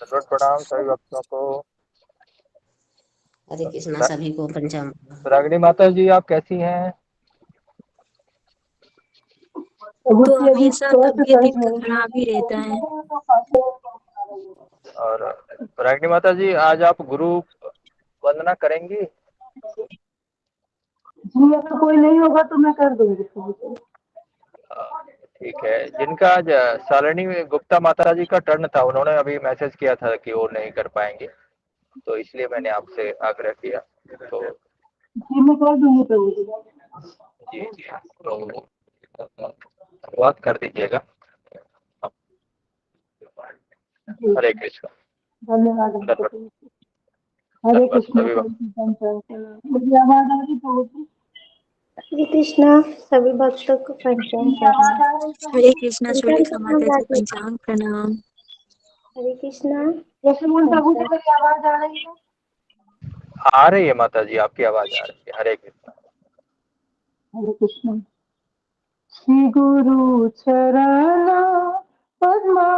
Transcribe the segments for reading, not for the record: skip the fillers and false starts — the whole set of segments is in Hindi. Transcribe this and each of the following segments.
दंडवत प्रणाम सभी भक्तों को। हरे कृष्णा सभी को पंचामृत। रागिनी माता जी आप कैसी हैं? तो हमेशा तबीयत इनका खराब ही रहता है। और रागिनी माता जी आज आप गुरु वंदना करेंगी? जी अगर कोई नहीं होगा तो मैं कर दूंगी। ठीक है। जिनका आज शालिनी गुप्ता माता जी का टर्न था उन्होंने अभी मैसेज किया था कि वो नहीं कर पाएंगे, तो इसलिए मैंने आपसे आग्रह किया। तो जी मैं कर दूंगी प्रभु जी। जी जी, तो शुरुआत कर दीजिएगा। हरे कृष्ण। धन्यवाद। धन्यवाद। हरे कृष्ण। सभी मुझे आवाज आ रही प्रभु जी? हरे कृष्णा सभी भक्तों को पंचांग प्रणाम। हरे कृष्णा सुलेखा माता जी पंचांग प्रणाम। हरे कृष्णा जैसे बोल प्रभु जी मेरी आवाज आ रही है? आ रही है माता जी, आपकी आवाज आ रही है। हरे कृष्ण। हरे कृष्ण। श्री गुरु चरण पद्मा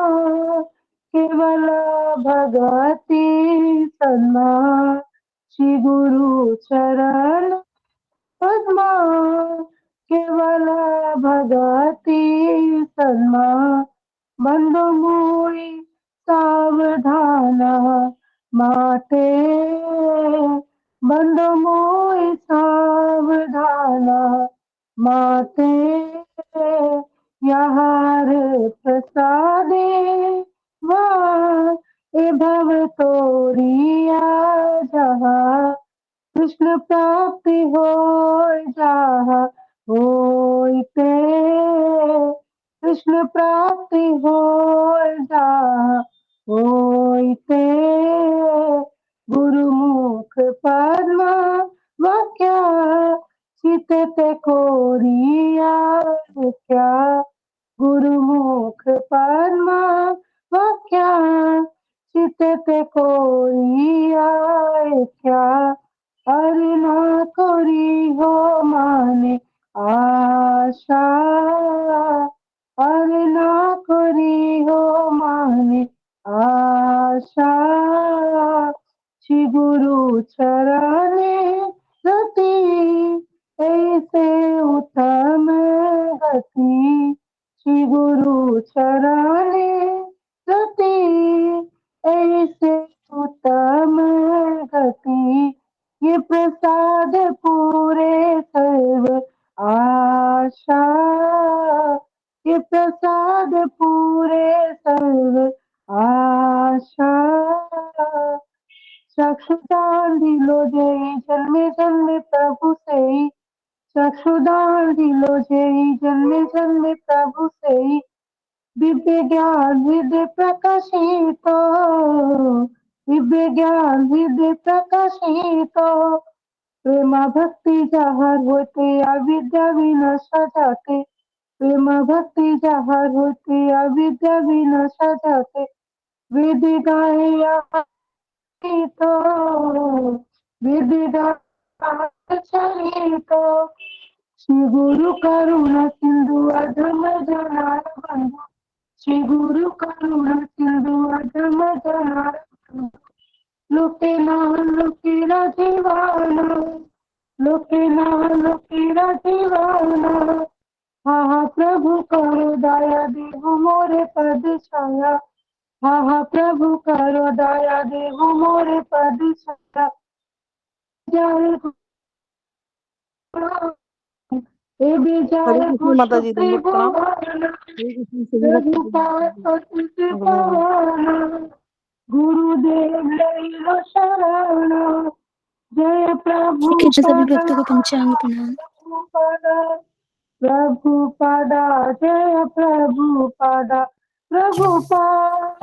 केवल भगवती सन्मा। श्री गुरु चरण पद्मा केवल भगवती सन्मा। बंधु मुई सावधाना माते बंधु मुई सावधाना माते यार प्रसादे वाह ए भव तोरिया जहाँ कृष्ण प्राप्ति हो जहाँ होइते कृष्ण प्राप्ति हो जहाँ होइते गुरुमुख पद्मा वाक्या चितते कोरिया क्या गुरुमुख पद्मा वाक्या चितते कोरिया क्या अरे ना कोरी हो माने आशा अरे ना कोरी हो माने आशा श्री गुरु चरणे रति ऐसे उत्तम गति श्री गुरु चरणे रति ऐसे उत्तम गति ये प्रसाद पूरे सर्व आशा ये प्रसाद पूरे सर्व आशा चक्षुदान दिलो जय जन्मे जन्मे प्रभु से चक्षुदान दिलो जय जन्मे जन्मे प्रभु से दिव्य ज्ञान हृदय प्रकाशित दिव्य ज्ञान हृदय प्रकाशित प्रेमा भक्ति जहाँ होते अविद्या विनाश जाते प्रेमा भक्ति जहाँ होते अविद्या विनाश जाते वेद गाए यहाँ तो वेद गाए तो श्री गुरु करुणा सिंधु अधम जनार बंधु श्री गुरु करुणा सिंधु अधम जनार लोके नाम लोकेरा जीवाना लोके नाम लोकेरा जीवाना हाँ प्रभु करो दया देव मोरे पद छाया हाँ प्रभु करो दया देव मोरे पद छाया जय माता जी दंडवत प्रणाम। गुरुदेव शरण जय प्रभु सभी भक्तों को पंचांग प्रणाम। प्रभुपादा जय प्रभुपादा प्रभुपाद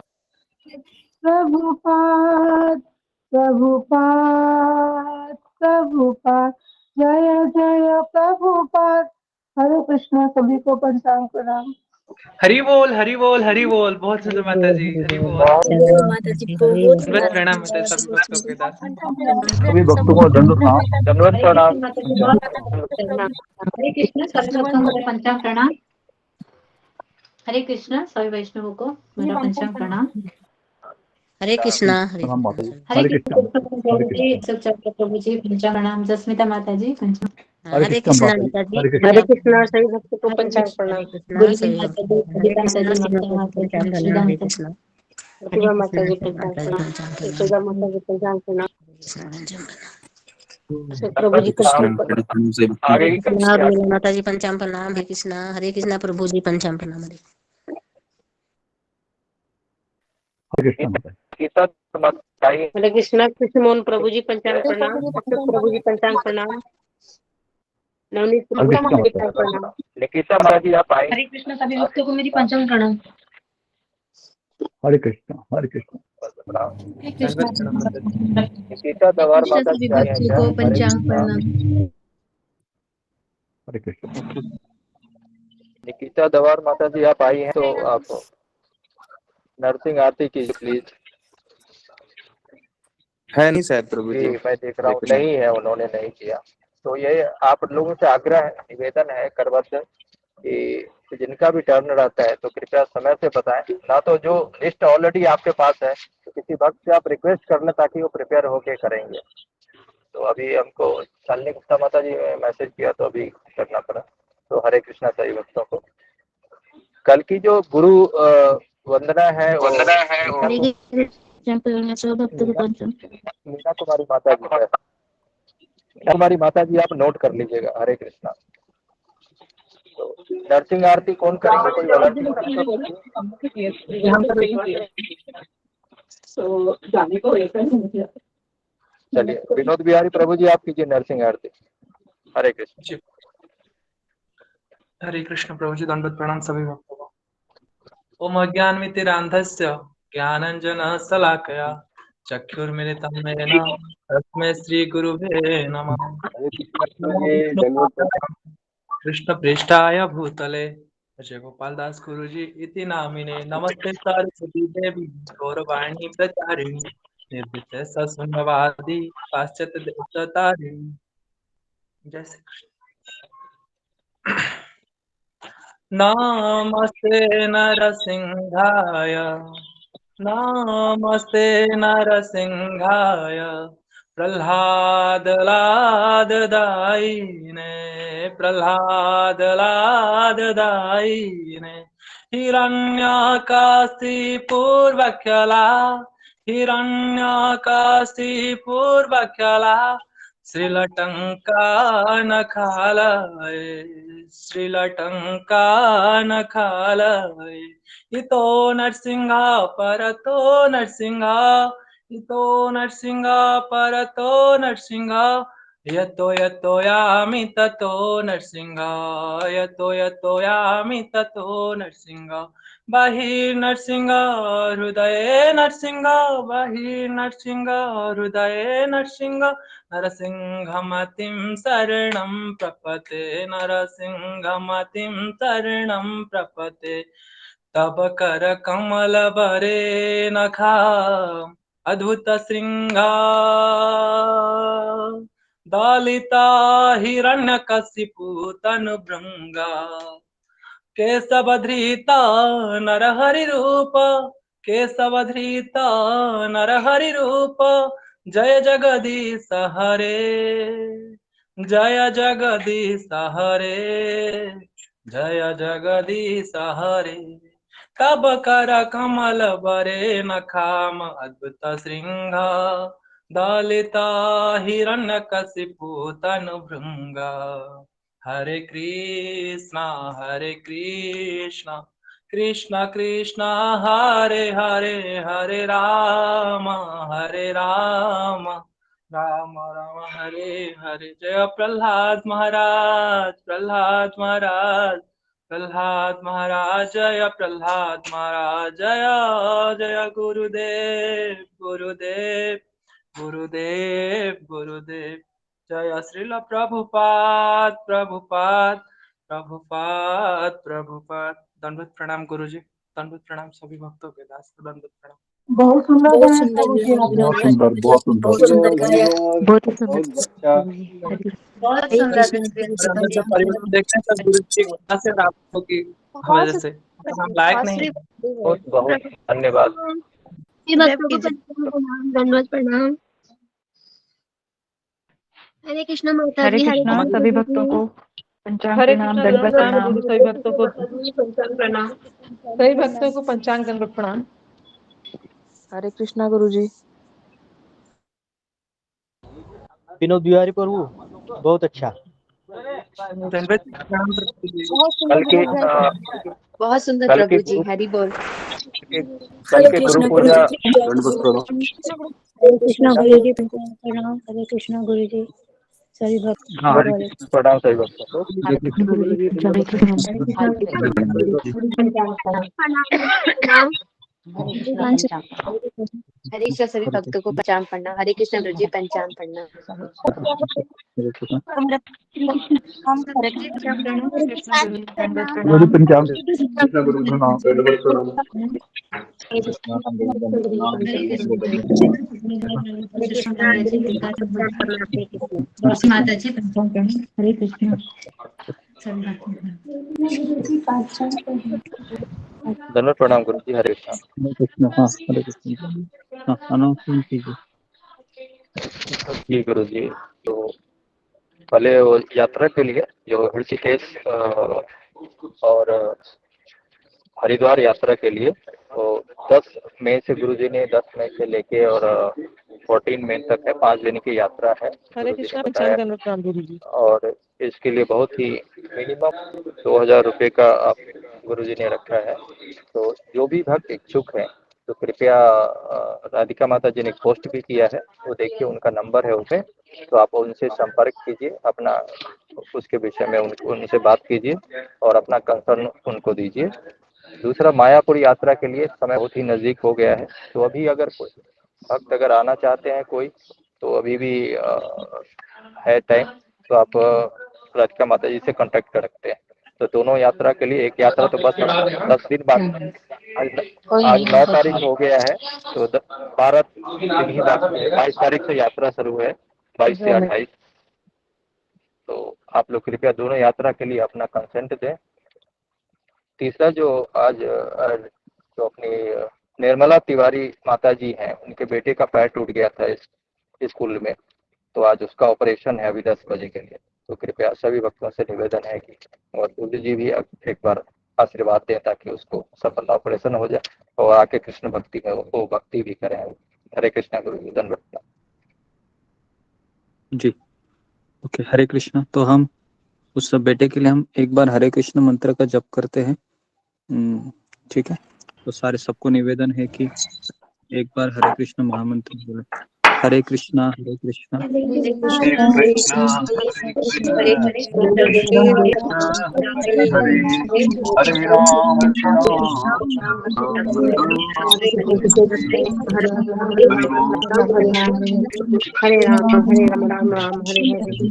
प्रभुपाद प्रभुपाद प्रभुपाद जय जय प्रभुपाद। हरे कृष्ण सभी को पंचांग प्रणाम। हरि बोल हरि बोल हरि बोल। बहुत सुंदर माता जी, हरि बोल। माता जी बहुत दंडवत प्रणाम माता जी, सभी भक्तों के दास। सभी भक्तों को दंडवत प्रणाम। हरे कृष्ण सभी भक्तों को पंचांग प्रणाम। हरे कृष्ण सभी वैष्णवों को मेरा पंचांग प्रणाम। हरे कृष्णा हरे प्रणाम माता जी। हरे हरे कृष्ण कृष्ण प्रभु जी, सच्चा प्रभु जी, पंचांग प्रणाम। जस्मिता माता जी, पंचांग। हरे कृष्णा माता जी हरे कृष्ण। हरे कृष्णा सभी भक्तों को पंचांग हरे प्रणाम। कृष्णा बोली सभी माता भक्तों जी, को हरे सविता माता कृष्णा जी, श्रीमद माता माता पंचांग जी, प्रणाम श्रीदा हरे माता जी। कृष्णा प्रतिभा हरे माता कृष्णा जी श्रीमद पंचांग पंचांग प्रणाम। प्रणाम यशोदा माता जी पंचांग प्रणाम। कृष्णा पंचांग अशोक प्रभु जी पंचांग प्रणाम। आगे की प्रणाम हरे कृष्णा माता जी पंचांग प्रणाम हरे कृष्णा प्रभु जी पंचांग प्रणाम हरे हरे कृष्ण माता जी। गीता बताइए। हरे कृष्णा कृष्ण मोहन प्रभु जी पंचांग प्रणाम। अशोक प्रभु जी पंचांग प्रणाम। नवनीत हरे प्रभु जी कृष्ण माता पंचांग प्रणाम। निकिता माता जी आप आई। हरे कृष्ण सभी भक्तों को मेरी पंचांग प्रणाम। जी। हरे कृष्ण हरे कृष्ण। हरे कृष्ण निकिता दवार माता सभी जी आई हैं भक्तों क्या? को हरे पंचांग कृष्णा। प्रणाम। हरे कृष्ण। निकिता दवार माता जी आप आई हैं तो आप नरसिंह आरती की प्लीज। है नहीं शायद प्रभु जी जी। मैं देख रहा हूँ नहीं है, उन्होंने नहीं किया। तो ये आप लोगों से आग्रह है, निवेदन है करवत कि जिनका भी टर्न रहता है तो कृपया समय से बताएं, ना तो जो लिस्ट ऑलरेडी आपके पास है तो किसी वक्त से आप रिक्वेस्ट कर लें ताकि वो प्रिपेयर होके करेंगे। तो अभी हमको शालिनी गुप्ता माता जी ने मैसेज किया तो अभी करना पड़ा। तो हरे कृष्णा सभी भक्तों को कल की जो गुरु वंदना है वो हरे कृष्ण प्रणाम सब भक्तों को पंचांग मीना कुमारी माता जी है। मीना कुमारी माता जी आप नोट कर लीजिएगा। हरे कृष्णा। तो नरसिंह आरती कौन करेंगे? कोई वॉलंटियर? चलिए विनोद बिहारी प्रभु जी आप कीजिए नरसिंह आरती। हरे कृष्ण। हरे कृष्ण प्रभु जी, दंडवत प्रणाम सभी भक्तों को। ओम अज्ञानमितिरान्धस्य ज्ञानाञ्जनशलाकया चक्षुर्मिलितं येन तस्मै श्रीगुरुवे नमः। नमो विष्णुपादाय कृष्णप्रेष्ठाय भूतले जय गोपाल दास गुरु जी इति नामिने नमस्ते सरस्वती देवी गौरवाणी प्रचारिणी निर्विशेष शून्यवादी पाश्चात्य देवतारिणी। जय श्री कृष्ण। नमस्ते नरसिंहाय नमस्ते नरसिंहाय प्रह्लादलाददायिने प्रह्लादलाददायिने हिरण्यकाशिपूर्वख्यला हिरण्यकाशिपूर्वख्यला श्रीलटङ्कानखालय श्रीलटङ्कानखालय इतो नरसिंह परतो नरसिंह इतो नरसिंह परतो नरसिंह यतो यतो यामि ततो नरसिंह यतो यतो यामि ततो नरसिंह बहिर्नरसिंह हृदये नरसिंह बहिर्नरसिंह हृदये नरसिंह नरसिंहमतिं शरणं प्रपते नरसिंहमतिं शरणं प्रपते तब कर कमल बरे नखा अद्भुत श्रृंगा दलिता हिरण्यकशिपु तनु भृंगा केशवधृता नरहरि रूप केशवधृता नरहरि रूप जय जगदीश हरे जय जगदीश हरे जय जगदीश हरे तब कर कमल बरे नखाम अद्भुत श्रृंग दलिता हिरण्यकशिपु तनु भृंगा हरे कृष्णा कृष्ण कृष्ण हरे हरे हरे राम राम राम हरे हरे। जय प्रह्लाद महाराज जय प्रह्लाद महाराज जय जय गुरुदेव जय श्रील प्रभुपाद दंडवत प्रणाम गुरु जी, दंडवत प्रणाम सभी भक्तों के दास को दंडवत प्रणाम। बहुत सुंदर बहुत गाया सुंदर प्रभु जी आपने। बहुत सुंदर बहुत सुंदर। बहुत सुंदर गाया बहुत ही सुंदर बहुत हरे सुंदर कृष्ण दृष्टि। प्रभु जी और हम जब पंचांग परिवार देखते हैं तब गुरु जी की वजह से और आपको की वजह से हम लायक नहीं। बहुत बहुत धन्यवाद। सभी भक्तों को पंचांग प्रणाम, दंडवत प्रणाम। हरे कृष्णा माता हरे जी, हरे कृष्णा कृष्णा सभी गुरु भक्तों जी। को पंचांग हरे प्रणाम, कृष्णा दंडवत प्रणाम प्रणाम। गुरु जी, सभी भक्तों को पंचांग प्रणाम, सभी भक्तों को पंचांग दंडवत प्रणाम। हरे कृष्णा गुरु जी। विनोद बिहारी प्रभु बहुत अच्छा। दंडवत प्रणाम प्रभु जी। बहुत सुंदर कल के विराज है। बहुत सुंदर कल के प्रभु जी, हरि बोल। कल के गुरु पूजा दंडवत प्रणाम। हरे कृष्णा गुरु जी, पंचांग प्रणाम। हरे कृष्णा गुरु जी, सभी हाँ भक्तों हरे को कृष्ण। प्रणाम सभी भक्तों को। हरे कृष्ण। हरे कृष्ण। हरे कृष्णा गुरु जी, दंडवत जी। पंचांग प्रणाम। प्रणाम। हरे कृष्णा पंचांग। हरे कृष्ण सभी हरे भक्तों को कृष्ण। पंचांग प्रणाम। हरे कृष्ण गुरु जी, पंचांग प्रणाम। हरे कृष्ण। हरे कृष्णा प्रणाम, कृष्ण गुरु जी, दंडवत गुरु जी प्रणाम। पंचांग। कृष्ण गुरु प्रणाम। दंडवत प्रणाम। कृष्ण हरे कृष्णा जी, तुलसी माता जी, पंचांग प्रणाम। हरे कृष्ण सभी भक्तों को। धन्यवाद प्रणाम गुरु जी। हरे कृष्णा। हरे कृष्ण। हाँ हरे कृष्ण। हाँ अनाउंसमेंट कीजिए। जी गुरु जी, तो पहले वो यात्रा के लिए जो ऋषिकेश और हरिद्वार यात्रा के लिए तो 10 मई से गुरु जी ने 10 मई से लेके और 14 मई तक है, 5 दिन की यात्रा है हरे गुरु जी ने कृष्णा पंचांग बताया। दंडवत प्रणाम गुरु जी। और इसके लिए बहुत ही मिनिमम 2000 रुपये का आप गुरु जी ने रखा है। तो जो भी भक्त इच्छुक है तो कृपया राधिका माता जी ने पोस्ट भी किया है, वो देखिए, उनका नंबर है उसमें, तो आप उनसे संपर्क कीजिए, अपना उसके विषय में उनसे बात कीजिए और अपना कंसर्न उनको दीजिए। दूसरा, मायापुर यात्रा के लिए समय बहुत ही नज़दीक हो गया है, तो अभी अगर कोई भक्त अगर आना चाहते हैं कोई, तो अभी भी है टाइम, तो आप राधिका माता जी से कांटेक्ट कर सकते हैं। तो दोनों यात्रा के लिए, एक यात्रा तो बस 10 दिन बाद, आज 9 तारीख हो गया है, तो 12 दिन ही बाकी है। 22 तारीख से यात्रा शुरू है, 22 से 28। तो आप लोग कृपया दोनों यात्रा के लिए अपना कंसेंट दें। तीसरा, जो आज जो अपनी निर्मला तिवारी माता जी हैं, उनके बेटे का पैर टूट गया था इस स्कूल में, तो आज उसका ऑपरेशन है अभी 10 बजे के लिए। तो कृपया सभी भक्तों से निवेदन है कि और गुरु जी भी एक बार आशीर्वाद दें ताकि उसको सफल ऑपरेशन हो जाए और आके कृष्ण भक्ति में वो भक्ति भी करें। हरे कृष्णा गुरु जी, धन्यवाद जी। ओके हरे कृष्णा। तो हम उस सब बेटे के लिए हम एक बार हरे कृष्ण मंत्र का जप करते हैं। ठीक है, तो सारे सबको निवेदन है कि एक बार हरे कृष्ण महामंत्र बोले। हरे कृष्णा हरे कृष्णा हरे हरे कृष्णा कृष्णा हरे हरे कृष्णा कृष्णा हरे कृष्ण कृष्णा कृष्ण कृष्ण हरे कृष्ण हरे हरे हरे हरे हरे राम राम राम हरि बोल। हरे राम राम हरे हरे।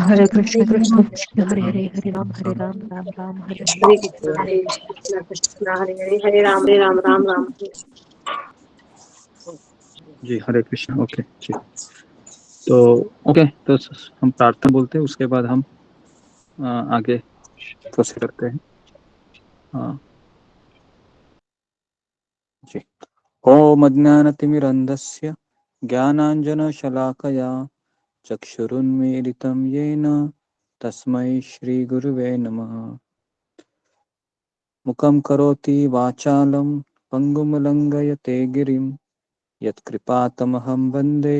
हरे कृष्ण कृष्ण कृष्ण हरे हरे, हरे राम राम राम हरे हरे। हरे कृष्णा कृष्णा हरे हरे, हरे राम राम राम हरे। जी हरे कृष्ण। ओके जी। तो ओके, तो हम प्रार्थना बोलते हैं, उसके बाद हम आगे प्रोसीड करते हैं। हाँ जी। ओम अज्ञानतिमिरन्धस्य ज्ञानाञ्जनशलाकया चक्षुरुन्मीलितं येन तस्मै श्रीगुरुवे नमः। मुखं करोति वाचालं पङ्गुमलङ्घयते गिरिं यत्कृपातमहं वन्दे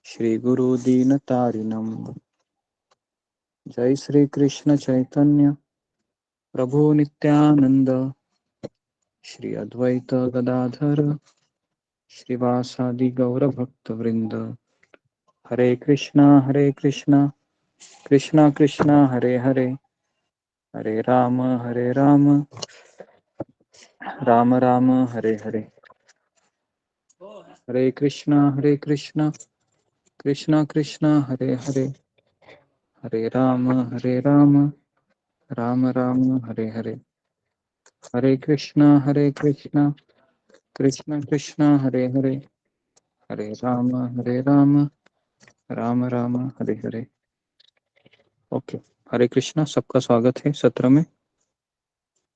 श्रीगुरुदीनतारिणम्। जय श्री कृष्ण चैतन्य प्रभु नित्यानंद श्री अद्वैत गदाधर श्रीवासादि गौर भक्त वृंद। हरे कृष्णा कृष्णा कृष्णा हरे हरे, हरे राम राम राम हरे हरे। हरे कृष्णा कृष्णा कृष्णा हरे हरे, हरे राम राम राम हरे हरे। हरे कृष्णा कृष्णा कृष्णा हरे हरे, हरे राम राम राम हरे हरे। ओके हरे कृष्णा, सबका स्वागत है सत्र में।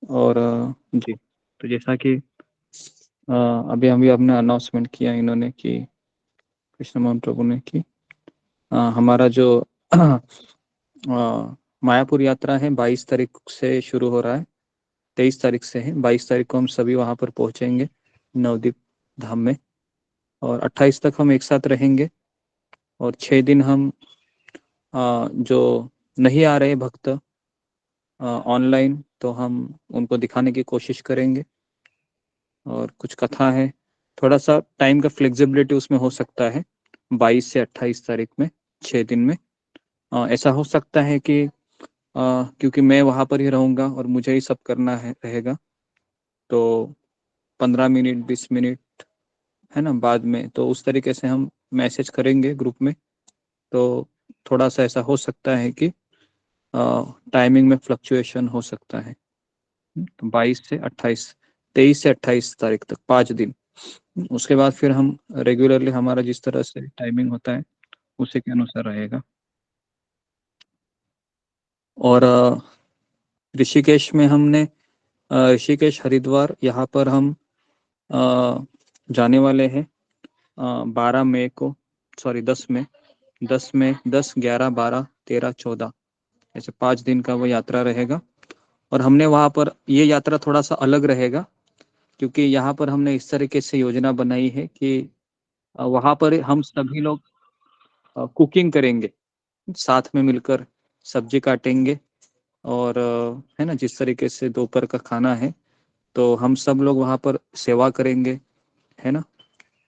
और जी, तो जैसा कि अभी अभी आपने अनाउंसमेंट किया इन्होंने कि कृष्ण मोहन प्रभु ने कि हमारा जो मायापुर यात्रा है 22 तारीख से शुरू हो रहा है, 23 तारीख से है। 22 तारीख को हम सभी वहाँ पर पहुँचेंगे नवदीप धाम में, और 28 तक हम एक साथ रहेंगे। और 6 दिन हम जो नहीं आ रहे भक्त ऑनलाइन, तो हम उनको दिखाने की कोशिश करेंगे। और कुछ कथा है, थोड़ा सा टाइम का फ्लेक्सिबिलिटी उसमें हो सकता है 22 से 28 तारीख में, 6 दिन में। ऐसा हो सकता है कि क्योंकि मैं वहाँ पर ही रहूँगा और मुझे ही सब करना है रहेगा, तो 15 मिनट 20 मिनट है ना बाद में, तो उस तरीके से हम मैसेज करेंगे ग्रुप में। तो थोड़ा सा ऐसा हो सकता है कि टाइमिंग में फ्लक्चुएशन हो सकता है। तो 22 से 28, 23 से 28 तारीख तक 5 दिन। उसके बाद फिर हम रेगुलरली हमारा जिस तरह से टाइमिंग होता है उसी के अनुसार रहेगा। और ऋषिकेश में हमने ऋषिकेश हरिद्वार यहाँ पर हम जाने वाले हैं 12 मई को, सॉरी 10 में 10 11 12 13 14 ऐसे 5 दिन का वो यात्रा रहेगा। और हमने वहाँ पर ये यात्रा थोड़ा सा अलग रहेगा, क्योंकि यहाँ पर हमने इस तरीके से योजना बनाई है कि वहाँ पर हम सभी लोग कुकिंग करेंगे, साथ में मिलकर सब्जी काटेंगे, और है ना जिस तरीके से दोपहर का खाना है तो हम सब लोग वहाँ पर सेवा करेंगे, है ना।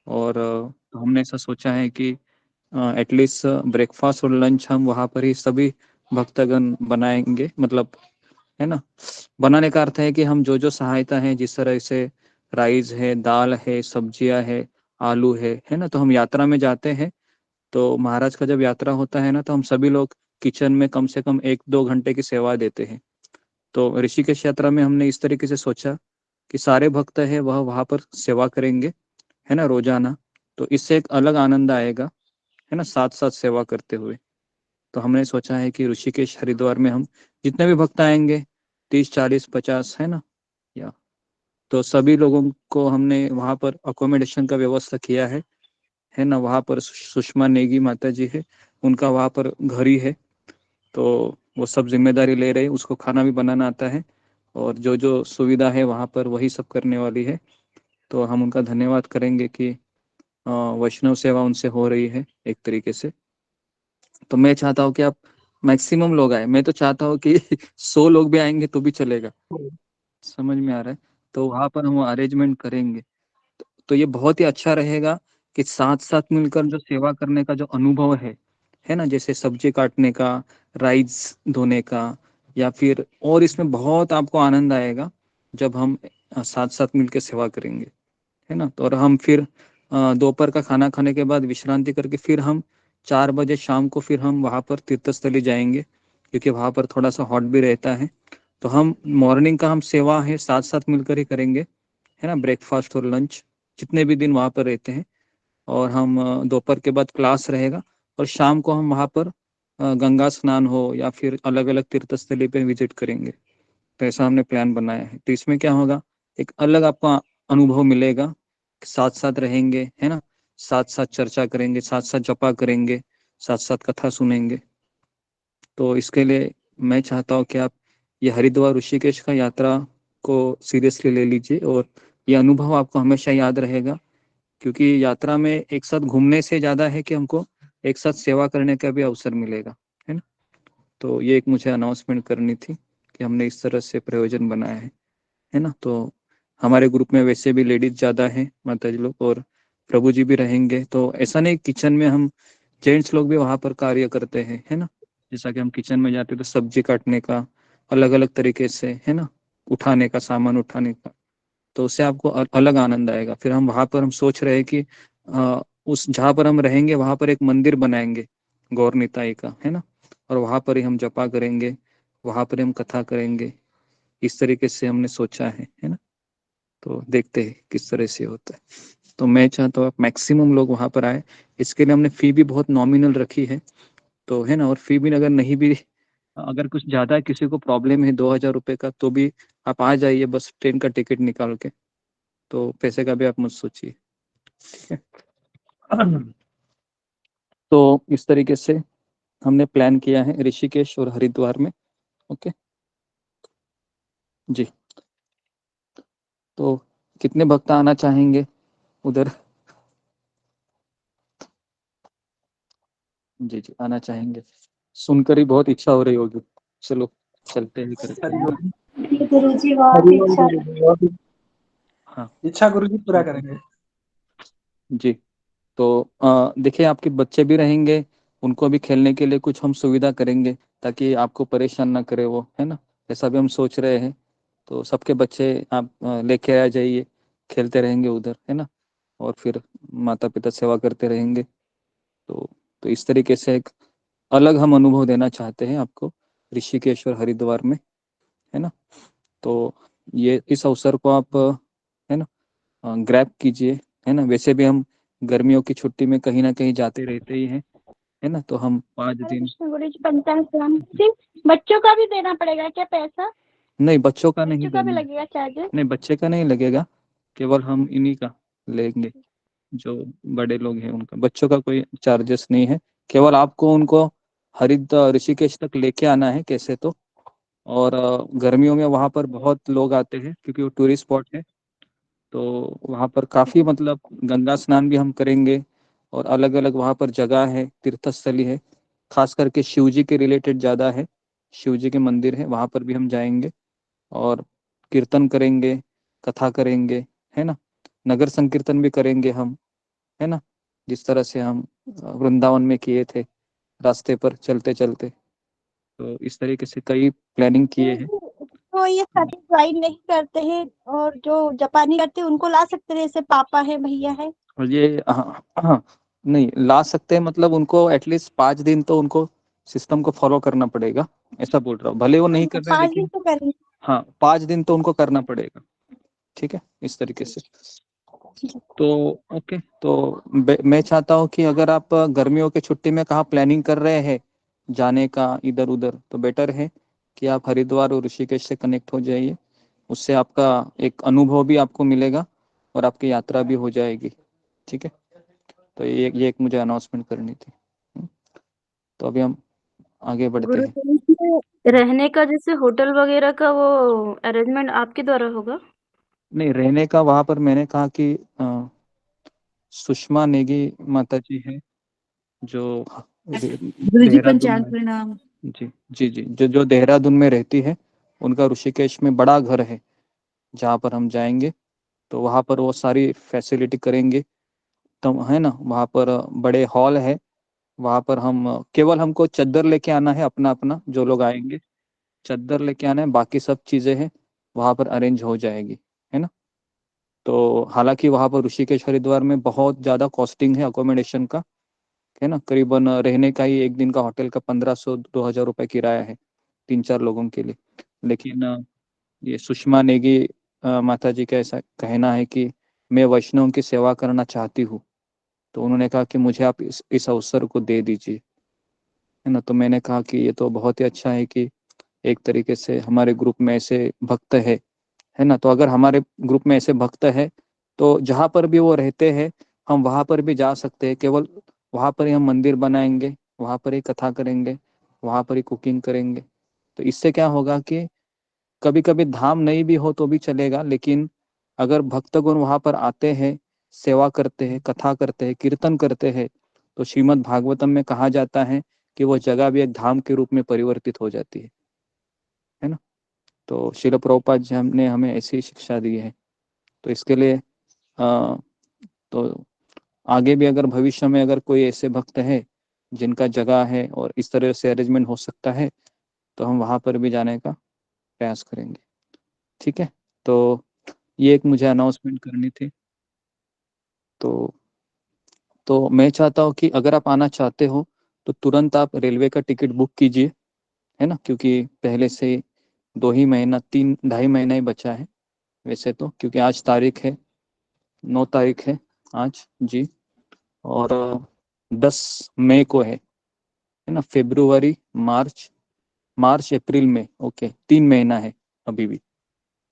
और हमने ऐसा सोचा है कि एटलीस्ट ब्रेकफास्ट और लंच हम वहाँ पर ही सभी भक्तगण बनाएंगे, मतलब है ना। बनाने का अर्थ है कि हम जो जो सहायता है, जिस तरह से राइस है, दाल है, सब्जियां है, आलू है ना। तो हम यात्रा में जाते हैं, तो महाराज का जब यात्रा होता है ना, तो हम सभी लोग किचन में कम से कम 1-2 घंटे की सेवा देते हैं। तो ऋषिकेश यात्रा में हमने इस तरीके से सोचा कि सारे भक्त है वह वहाँ पर सेवा करेंगे, है ना, रोजाना। तो इससे एक अलग आनंद आएगा, है ना, साथ साथ सेवा करते हुए। तो हमने सोचा है कि ऋषिकेश हरिद्वार में हम जितने भी भक्त आएंगे 30 40 50 है ना, या तो सभी लोगों को हमने वहाँ पर अकोमोडेशन का व्यवस्था किया है ना। वहाँ पर सुषमा नेगी माता जी है, उनका वहाँ पर घर ही है, तो वो सब जिम्मेदारी ले रहे हैं। उसको खाना भी बनाना आता है, और जो जो सुविधा है वहाँ पर वही सब करने वाली है। तो हम उनका धन्यवाद करेंगे कि वैष्णव सेवा उनसे हो रही है एक तरीके से। तो मैं चाहता हूँ कि आप मैक्सिमम लोग आए। मैं तो चाहता हूँ कि 100 लोग भी आएंगे तो भी चलेगा, समझ में आ रहा है। तो वहाँ पर हम अरेंजमेंट करेंगे, तो ये बहुत ही अच्छा रहेगा कि साथ साथ मिलकर जो सेवा करने का जो अनुभव है ना, जैसे सब्जी काटने का, राइस धोने का, या फिर और इसमें बहुत आपको आनंद आएगा जब हम साथ साथ मिलकर सेवा करेंगे, है ना। तो और हम फिर दोपहर का खाना खाने के बाद विश्रांति करके फिर हम 4 बजे शाम को फिर हम वहाँ पर तीर्थस्थली जाएंगे, क्योंकि वहाँ पर थोड़ा सा हॉट भी रहता है। तो हम मॉर्निंग का हम सेवा है साथ साथ मिलकर ही करेंगे, है ना, ब्रेकफास्ट और लंच जितने भी दिन वहाँ पर रहते हैं। और हम दोपहर के बाद क्लास रहेगा, और शाम को हम वहाँ पर गंगा स्नान हो या फिर अलग अलग तीर्थस्थली पे विजिट करेंगे। तो ऐसा हमने प्लान बनाया है। तो इसमें क्या होगा, एक अलग आपको अनुभव मिलेगा, साथ साथ रहेंगे, है ना, साथ साथ चर्चा करेंगे, साथ साथ जपा करेंगे, साथ साथ कथा सुनेंगे। तो इसके लिए मैं चाहता हूँ कि आप ये हरिद्वार ऋषिकेश का यात्रा को सीरियसली ले लीजिए, और ये अनुभव आपको हमेशा याद रहेगा, क्योंकि यात्रा में एक साथ घूमने से ज्यादा है कि हमको एक साथ सेवा करने का भी अवसर मिलेगा, है ना। तो ये एक मुझे अनाउंसमेंट करनी थी कि हमने इस तरह से प्रयोजन बनाया है ना। तो हमारे ग्रुप में वैसे भी लेडीज ज्यादा है माता जी लोग, और प्रभु जी भी रहेंगे। तो ऐसा नहीं किचन में हम जेंट्स लोग भी वहां पर कार्य करते हैं, है ना। जैसा कि हम किचन में जाते हैं तो सब्जी काटने का अलग अलग तरीके से, है ना, उठाने का, सामान उठाने का, तो उससे आपको अलग आनंद आएगा। फिर हम वहां पर हम सोच रहे हैं कि उस जहाँ पर हम रहेंगे वहां पर एक मंदिर बनाएंगे गौर निताई का, है ना, और वहां पर ही हम जपा करेंगे, वहां पर ही हम कथा करेंगे। इस तरीके से हमने सोचा है ना। तो देखते हैं किस तरह से होता है। तो मैं चाहता हूँ आप मैक्सिमम लोग वहां पर आए। इसके लिए हमने फी भी बहुत नॉमिनल रखी है, तो है ना। और फी भी अगर नहीं भी, अगर कुछ ज्यादा किसी को प्रॉब्लम है 2000 रुपये का, तो भी आप आ जाइए बस ट्रेन का टिकट निकाल के, तो पैसे का भी आप मत सोचिए, ठीक है। तो इस तरीके से हमने प्लान किया है ऋषिकेश और हरिद्वार में। ओके जी। तो कितने भक्त आना चाहेंगे उधर? जी जी, आना चाहेंगे, सुनकर ही बहुत इच्छा हो रही होगी। चलो चलते हैं, करते हैं। गुरु जी बहुत इच्छा हाँ इच्छा गुरु जी पूरा करेंगे। जी। तो देखिए, आपके बच्चे भी रहेंगे, उनको भी खेलने के लिए कुछ हम सुविधा करेंगे ताकि आपको परेशान ना करे वो, है ना। ऐसा भी हम सोच रहे हैं। तो सबके बच्चे आप लेके आ जाइए, खेलते रहेंगे उधर, है ना। और फिर माता पिता सेवा करते रहेंगे। तो इस तरीके से एक अलग हम अनुभव देना चाहते हैं आपको ऋषिकेश और हरिद्वार में, है ना। तो ये इस अवसर को आप है ना ग्रैब कीजिए, है ना। वैसे भी हम गर्मियों की छुट्टी में कहीं ना कहीं जाते रहते ही हैं, है ना। तो हम 5 हरे दिन। कृष्ण गुरु जी, पंचांग श्रवण सिर्फ बच्चों का भी देना पड़ेगा क्या पैसा? नहीं, बच्चों का नहीं बच्चों का भी देंगे। लगेगा चार्जेस? नहीं, बच्चे का नहीं लगेगा, केवल हम इन्हीं का लेंगे, जो बड़े लोग हैं उनका। बच्चों का कोई चार्जेस नहीं है, केवल आपको उनको हरिद्वार ऋषिकेश तक लेके आना है कैसे तो। और गर्मियों में वहाँ पर बहुत लोग आते हैं क्योंकि वो टूरिस्ट स्पॉट है। तो वहाँ पर काफ़ी मतलब गंगा स्नान भी हम करेंगे, और अलग अलग वहाँ पर जगह है, तीर्थस्थली है, खास करके शिव जी के रिलेटेड ज़्यादा है। शिव जी के मंदिर है, वहाँ पर भी हम जाएंगे और कीर्तन करेंगे, कथा करेंगे, है ना। नगर संकीर्तन भी करेंगे हम, है ना, जिस तरह से हम वृंदावन में किए थे रास्ते पर चलते चलते। तो इस तरीके से कई प्लानिंग किए हैं। तो ये साथी ज्वाइन नहीं करते हैं और जो जापानी करते हैं उनको ला सकते हैं, जैसे पापा है, भैया है। और ये हाँ हाँ, नहीं ला सकते हैं, मतलब उनको एटलीस्ट 5 दिन तो उनको सिस्टम को फॉलो करना पड़ेगा, ऐसा बोल रहा हूँ। भले वो नहीं कर रहे 5 दिन लेकिन तो करेंगे। हाँ, 5 दिन तो उनको करना पड़ेगा, ठीक है, इस तरीके से। तो ओके, तो मैं चाहता हूँ कि अगर आप गर्मियों की छुट्टी में कहाँ प्लानिंग कर रहे हैं जाने का इधर उधर, तो बेटर है कि आप हरिद्वार और ऋषिकेश से कनेक्ट हो जाइए। उससे आपका एक अनुभव भी आपको मिलेगा और आपकी यात्रा भी हो जाएगी, ठीक है। तो ये एक मुझे अनाउंसमेंट करनी थी। तो अभी हम आगे बढ़ते गुरु हैं। जी, इसमें रहने का जैसे होटल वगैरह का वो अरेंजमेंट आपके द्वारा होगा? नहीं, रहने का वहाँ पर मैंने कहा कि सुषमा नेगी माता जी है, जो गुरु जी देहरादून पंचांग में। प्रणाम। जी जी जी, जो देहरादून में रहती है, उनका ऋषिकेश में बड़ा घर है जहाँ पर हम जाएंगे। तो वहाँ पर वो सारी फैसिलिटी करेंगे, तो है ना। वहाँ पर बड़े हॉल है, वहाँ पर हम केवल हमको चद्दर लेके आना है, अपना अपना जो लोग आएंगे चद्दर लेके आना है, बाकी सब चीज़ें हैं वहाँ पर अरेंज हो जाएगी, है ना। तो हालांकि वहाँ पर ऋषिकेश हरिद्वार में बहुत ज़्यादा कॉस्टिंग है अकोमोडेशन का, है ना। करीबन रहने का ही एक दिन का होटल का 1500-2000 रुपये किराया है 3-4 लोगों के लिए। लेकिन ये सुषमा नेगी माता जी का ऐसा कहना है कि मैं वैष्णव की सेवा करना चाहती हूँ, तो उन्होंने कहा कि मुझे आप इस अवसर को दे दीजिए, है ना। तो मैंने कहा कि ये तो बहुत ही अच्छा है कि एक तरीके से हमारे ग्रुप में ऐसे भक्त है ना। तो अगर हमारे ग्रुप में ऐसे भक्त है, तो जहाँ पर भी वो रहते हैं हम वहाँ पर भी जा सकते हैं, केवल वहाँ पर ही हम मंदिर बनाएंगे, वहाँ पर ही कथा करेंगे, वहाँ पर ही कुकिंग करेंगे। तो इससे क्या होगा कि कभी कभी धाम नहीं भी हो तो भी चलेगा, लेकिन अगर भक्तगण वहाँ पर आते हैं, सेवा करते हैं, कथा करते हैं, कीर्तन करते हैं, तो श्रीमद् भागवतम में कहा जाता है कि वो जगह भी एक धाम के रूप में परिवर्तित हो जाती है ना। तो श्रील प्रभुपाद जी ने हमें ऐसी शिक्षा दी है। तो इसके लिए तो आगे भी अगर भविष्य में अगर कोई ऐसे भक्त है जिनका जगह है और इस तरह से अरेंजमेंट हो सकता है, तो हम वहाँ पर भी जाने का प्रयास करेंगे, ठीक है। तो ये एक मुझे अनाउंसमेंट करनी थी। तो मैं चाहता हूँ कि अगर आप आना चाहते हो तो तुरंत आप रेलवे का टिकट बुक कीजिए, है ना, क्योंकि पहले से 2 ही महीना 3-2.5 महीना ही बचा है वैसे तो, क्योंकि आज तारीख है 9 तारीख है आज जी। और 10 मई को है ना। फरवरी, मार्च, अप्रैल में, ओके, 3 महीना है अभी भी।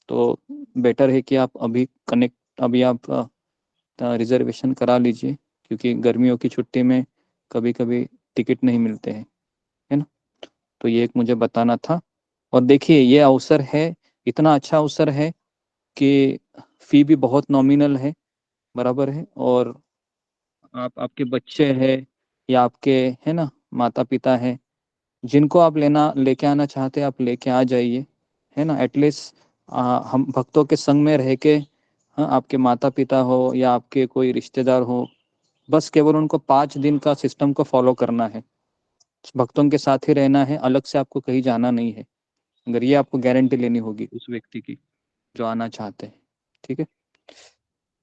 तो बेटर है कि आप अभी कनेक्ट अभी आप रिजर्वेशन करा लीजिए, क्योंकि गर्मियों की छुट्टी में कभी कभी टिकट नहीं मिलते हैं, है ना। तो ये एक मुझे बताना था। और देखिए ये अवसर है, इतना अच्छा अवसर है कि फी भी बहुत नॉमिनल है, बराबर है। और आपके बच्चे हैं या आपके, है ना, माता पिता हैं, जिनको आप लेके आना चाहते हैं आप लेके आ जाइए, है ना। एटलीस्ट हम भक्तों के संग में रह के, हाँ, आपके माता पिता हो या आपके कोई रिश्तेदार हो, बस केवल उनको 5 दिन का सिस्टम को फॉलो करना है, भक्तों के साथ ही रहना है, अलग से आपको कहीं जाना नहीं है। अगर ये आपको गारंटी लेनी होगी उस व्यक्ति की जो आना चाहते हैं, ठीक है।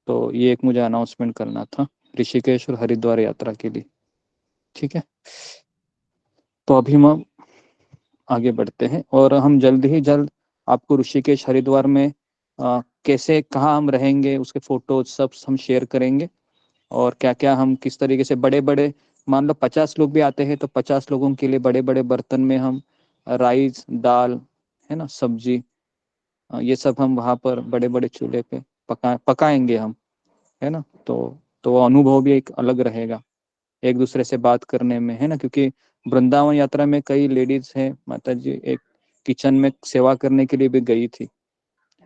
तो ये एक मुझे अनाउंसमेंट करना था ऋषिकेश और हरिद्वार यात्रा के लिए, ठीक है। तो अभी हम आगे बढ़ते हैं और हम जल्द ही जल्द आपको ऋषिकेश हरिद्वार में कैसे, कहाँ हम रहेंगे, उसके फोटोज सब हम शेयर करेंगे। और क्या क्या हम किस तरीके से बड़े बड़े, मान लो 50 लोग भी आते हैं तो 50 लोगों के लिए बड़े बड़े बर्तन में हम राइस, दाल, है ना, सब्जी, ये सब हम वहाँ पर बड़े बड़े चूल्हे पे पकाएंगे हम, है ना। तो वो अनुभव भी एक अलग रहेगा एक दूसरे से बात करने में, है ना। क्योंकि वृंदावन यात्रा में कई लेडीज हैं, माता जी एक किचन में सेवा करने के लिए भी गई थी,